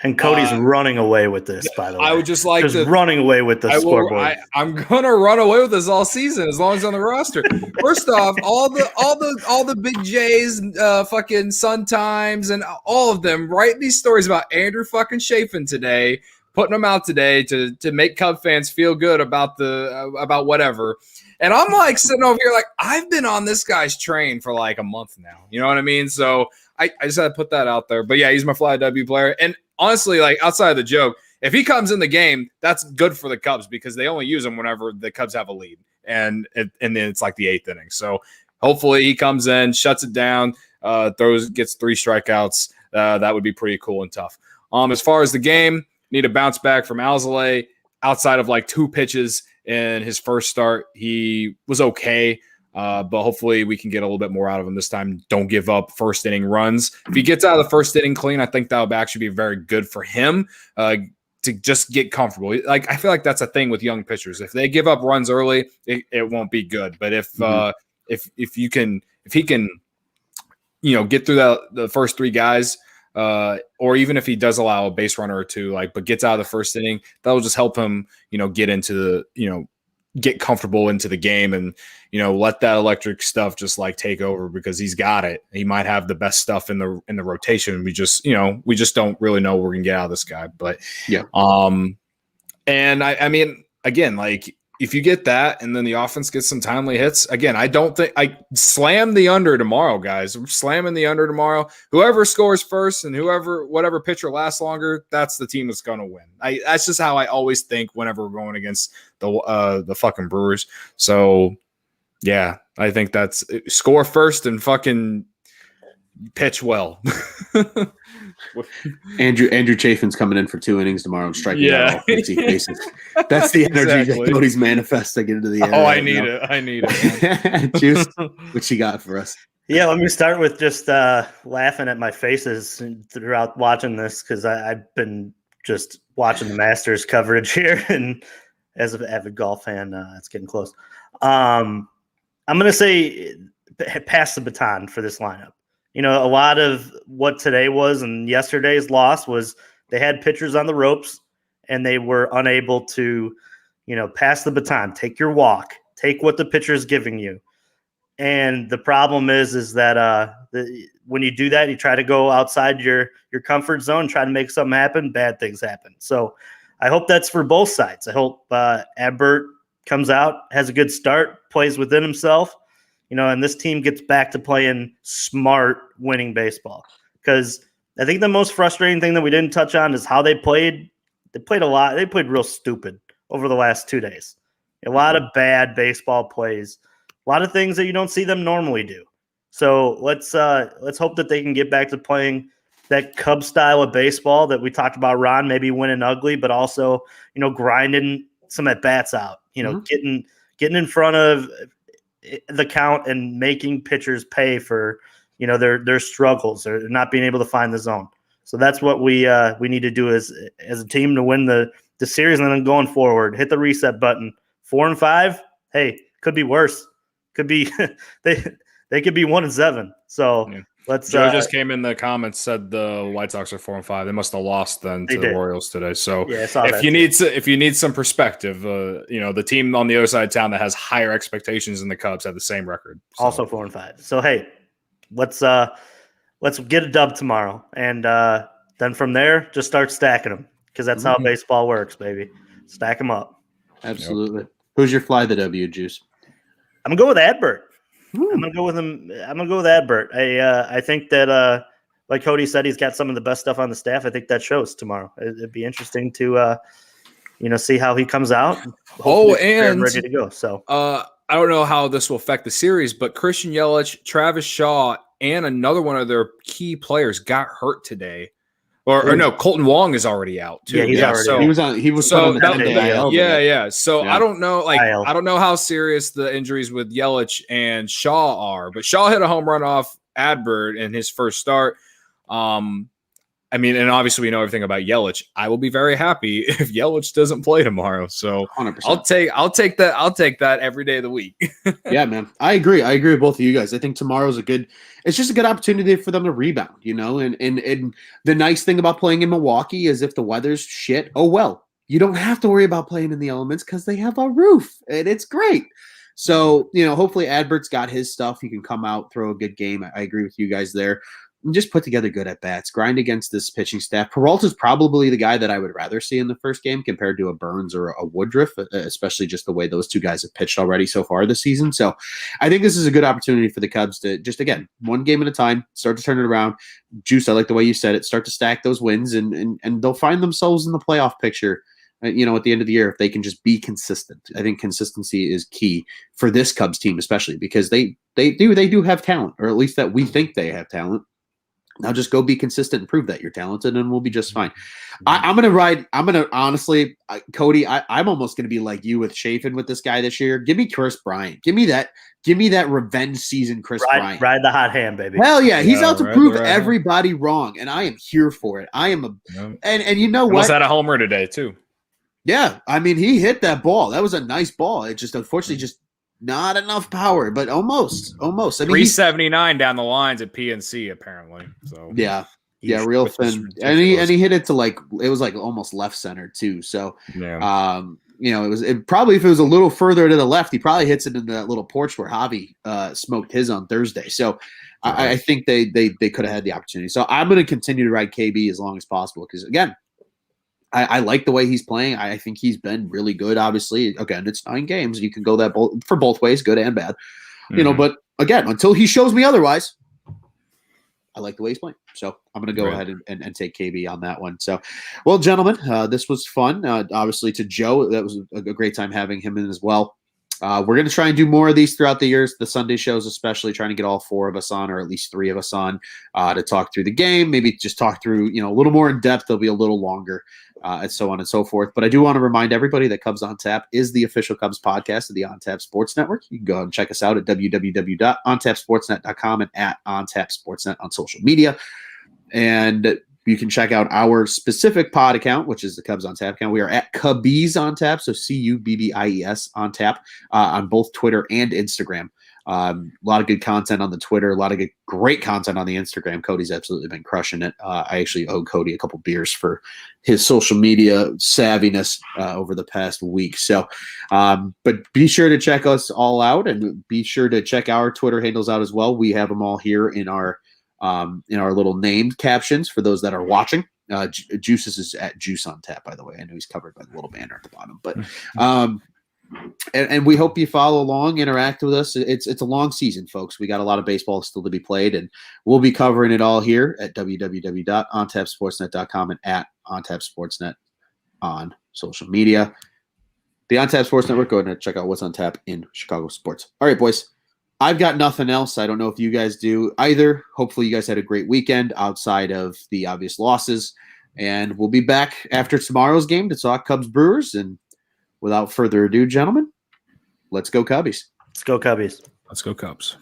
And Cody's running away with this, by the way.
I would just like to
running away with the scoreboard.
I'm gonna run away with this all season as long as it's on the roster. First off, all the big J's, fucking Sun Times, and all of them write these stories about Andrew fucking Chafin today, putting them out today to make Cub fans feel good about about whatever. And I'm like sitting over here like I've been on this guy's train for like a month now. You know what I mean? So I just had to put that out there. But yeah, he's my Fly W player. And honestly, like outside of the joke, if he comes in the game, that's good for the Cubs because they only use him whenever the Cubs have a lead. And then it's like the 8th inning. So hopefully he comes in, shuts it down, gets 3 strikeouts. That would be pretty cool and tough. As far as the game, need a bounce back from Alzolay. Outside of like 2 pitches in his first start, he was okay. But hopefully we can get a little bit more out of him this time. Don't give up first inning runs. If he gets out of the first inning clean, I think that would actually be very good for him to just get comfortable. Like I feel like that's a thing with young pitchers. If they give up runs early, it won't be good. But if he can get through the first 3 guys or even if he does allow a base runner or two, but gets out of the first inning, that'll just help him, get into the, get comfortable into the game and, let that electric stuff just take over because he's got it. He might have the best stuff in the rotation. We just don't really know what we're gonna get out of this guy. But
yeah.
And I mean, again, if you get that and then the offense gets some timely hits, again, I don't think I slam the under tomorrow, guys. I'm slamming the under tomorrow. Whoever scores first and whatever pitcher lasts longer, that's the team that's going to win. That's just how I always think whenever we're going against the fucking Brewers. So, yeah, I think that's score first and fucking pitch well.
Andrew Chafin's coming in for 2 innings tomorrow and striking out all 50 bases. That's the energy that Cody's manifesting into the air.
Oh, I need it.
Juice, what you got for us?
Yeah, let me start with just laughing at my faces throughout watching this because I've been just watching the Masters coverage here, and as an avid golf fan, it's getting close. I'm going to say pass the baton for this lineup. A lot of what today was and yesterday's loss was they had pitchers on the ropes and they were unable to, pass the baton, take your walk, take what the pitcher is giving you. And the problem is that when you do that, you try to go outside your comfort zone, try to make something happen, bad things happen. So I hope that's for both sides. I hope Adbert comes out, has a good start, plays within himself. And this team gets back to playing smart, winning baseball. Because I think the most frustrating thing that we didn't touch on is how they played. They played a lot. They played real stupid over the last 2 days. A lot of bad baseball plays. A lot of things that you don't see them normally do. So let's hope that they can get back to playing that Cub style of baseball that we talked about. Ron maybe winning ugly, but also grinding some at bats out. Getting in front of the count and making pitchers pay for their struggles or not being able to find the zone. So that's what we need to do as a team to win the series, and then going forward, hit the reset button. 4-5, hey, could be worse. Could be they could be 1-7. So yeah. Let's.
Joe just came in the comments, said the White Sox are 4-5. They must have lost then to the Orioles today. So
yeah,
if you need some perspective, the team on the other side of town that has higher expectations than the Cubs have the same record. So.
Also 4-5. So hey, let's get a dub tomorrow, and then from there just start stacking them because that's how baseball works, baby. Stack them up.
Absolutely. Yep. Who's your fly the W, Juice?
I'm gonna go with Adbert. I'm gonna go with him. I'm gonna go with Adbert. I think that like Cody said, he's got some of the best stuff on the staff. I think that shows tomorrow. It'd be interesting to see how he comes out.
Hopefully and
ready to go. So
I don't know how this will affect the series, but Christian Yelich, Travis Shaw, and another one of their key players got hurt today. Or no, Colton Wong is already out too.
Yeah, he's already.
So, he was put on the 10-day IL.
Yeah. So I don't know, I don't know how serious the injuries with Yelich and Shaw are, but Shaw hit a home run off Adbert in his first start. I mean, and obviously we know everything about Yelich. I will be very happy if Yelich doesn't play tomorrow. So
100%.
I'll take that. I'll take that every day of the week.
Yeah, man. I agree with both of you guys. I think tomorrow's it's just a good opportunity for them to rebound, and the nice thing about playing in Milwaukee is if the weather's shit, oh well, you don't have to worry about playing in the elements because they have a roof and it's great. So, hopefully Adbert's got his stuff. He can come out, throw a good game. I agree with you guys there. And just put together good at-bats, grind against this pitching staff. Peralta's probably the guy that I would rather see in the first game compared to a Burns or a Woodruff, especially just the way those two guys have pitched already so far this season. So I think this is a good opportunity for the Cubs to just, again, one game at a time, start to turn it around. Juice, I like the way you said it, start to stack those wins, and they'll find themselves in the playoff picture, at the end of the year if they can just be consistent. I think consistency is key for this Cubs team, especially because they do have talent, or at least that we think they have talent. Now just go be consistent and prove that you're talented, and we'll be just fine. I'm going to honestly, Cody, I'm almost going to be like you with Chafin with this guy this year. Give me Chris Bryant. Give me that revenge season, Bryant.
Ride the hot hand, baby.
Hell yeah. He's out to prove everybody wrong, and I am here for it. And you know what?
Almost had a homer today, too.
Yeah. I mean, he hit that ball. That was a nice ball. It just, unfortunately, just not enough power, but almost. I mean,
379 down the lines at PNC apparently. So
yeah, Yeah, real
which is
thin. And he hit it to it was almost left center too. So it probably, if it was a little further to the left, he probably hits it in that little porch where Javi smoked his on Thursday. So I think they could have had the opportunity. So I'm going to continue to ride KB as long as possible because, again, I like the way he's playing. I think he's been really good. Obviously, again, it's 9 games. You can go that for both ways, good and bad. But again, until he shows me otherwise, I like the way he's playing. So I'm going to go ahead and take KB on that one. So, well, gentlemen, this was fun. Obviously, to Joe, that was a great time having him in as well. We're going to try and do more of these throughout the years, the Sunday shows especially, trying to get all 4 of us on, or at least 3 of us on, to talk through the game, maybe just talk through, a little more in depth. They'll be a little longer, and so on and so forth. But I do want to remind everybody that Cubs on Tap is the official Cubs podcast of the On Tap Sports Network. You can go ahead and check us out at www.ontapsportsnet.com and at OnTapSportsNet on social media. And you can check out our specific pod account, which is the Cubs on Tap account. We are at Cubbies on Tap, so CUBBIES on Tap, on both Twitter and Instagram. A lot of good content on the Twitter, a lot of great content on the Instagram. Cody's absolutely been crushing it. I actually owe Cody a couple beers for his social media savviness over the past week. So, but be sure to check us all out, and be sure to check our Twitter handles out as well. We have them all here in our little named captions for those that are watching. Juices is at Juice on Tap, by the way. I know he's covered by the little banner at the bottom, but and we hope you follow along, interact with us. It's a long season, folks. We got a lot of baseball still to be played, and we'll be covering it all here at www.ontapsportsnet.com and at OnTapSportsNet on social media. The On Tap Sports Network. Go ahead and check out what's on tap in Chicago sports. All right, boys. I've got nothing else. I don't know if you guys do either. Hopefully you guys had a great weekend outside of the obvious losses. And we'll be back after tomorrow's game to talk Cubs Brewers. And without further ado, gentlemen, let's go Cubbies.
Let's go Cubbies.
Let's go Cubs.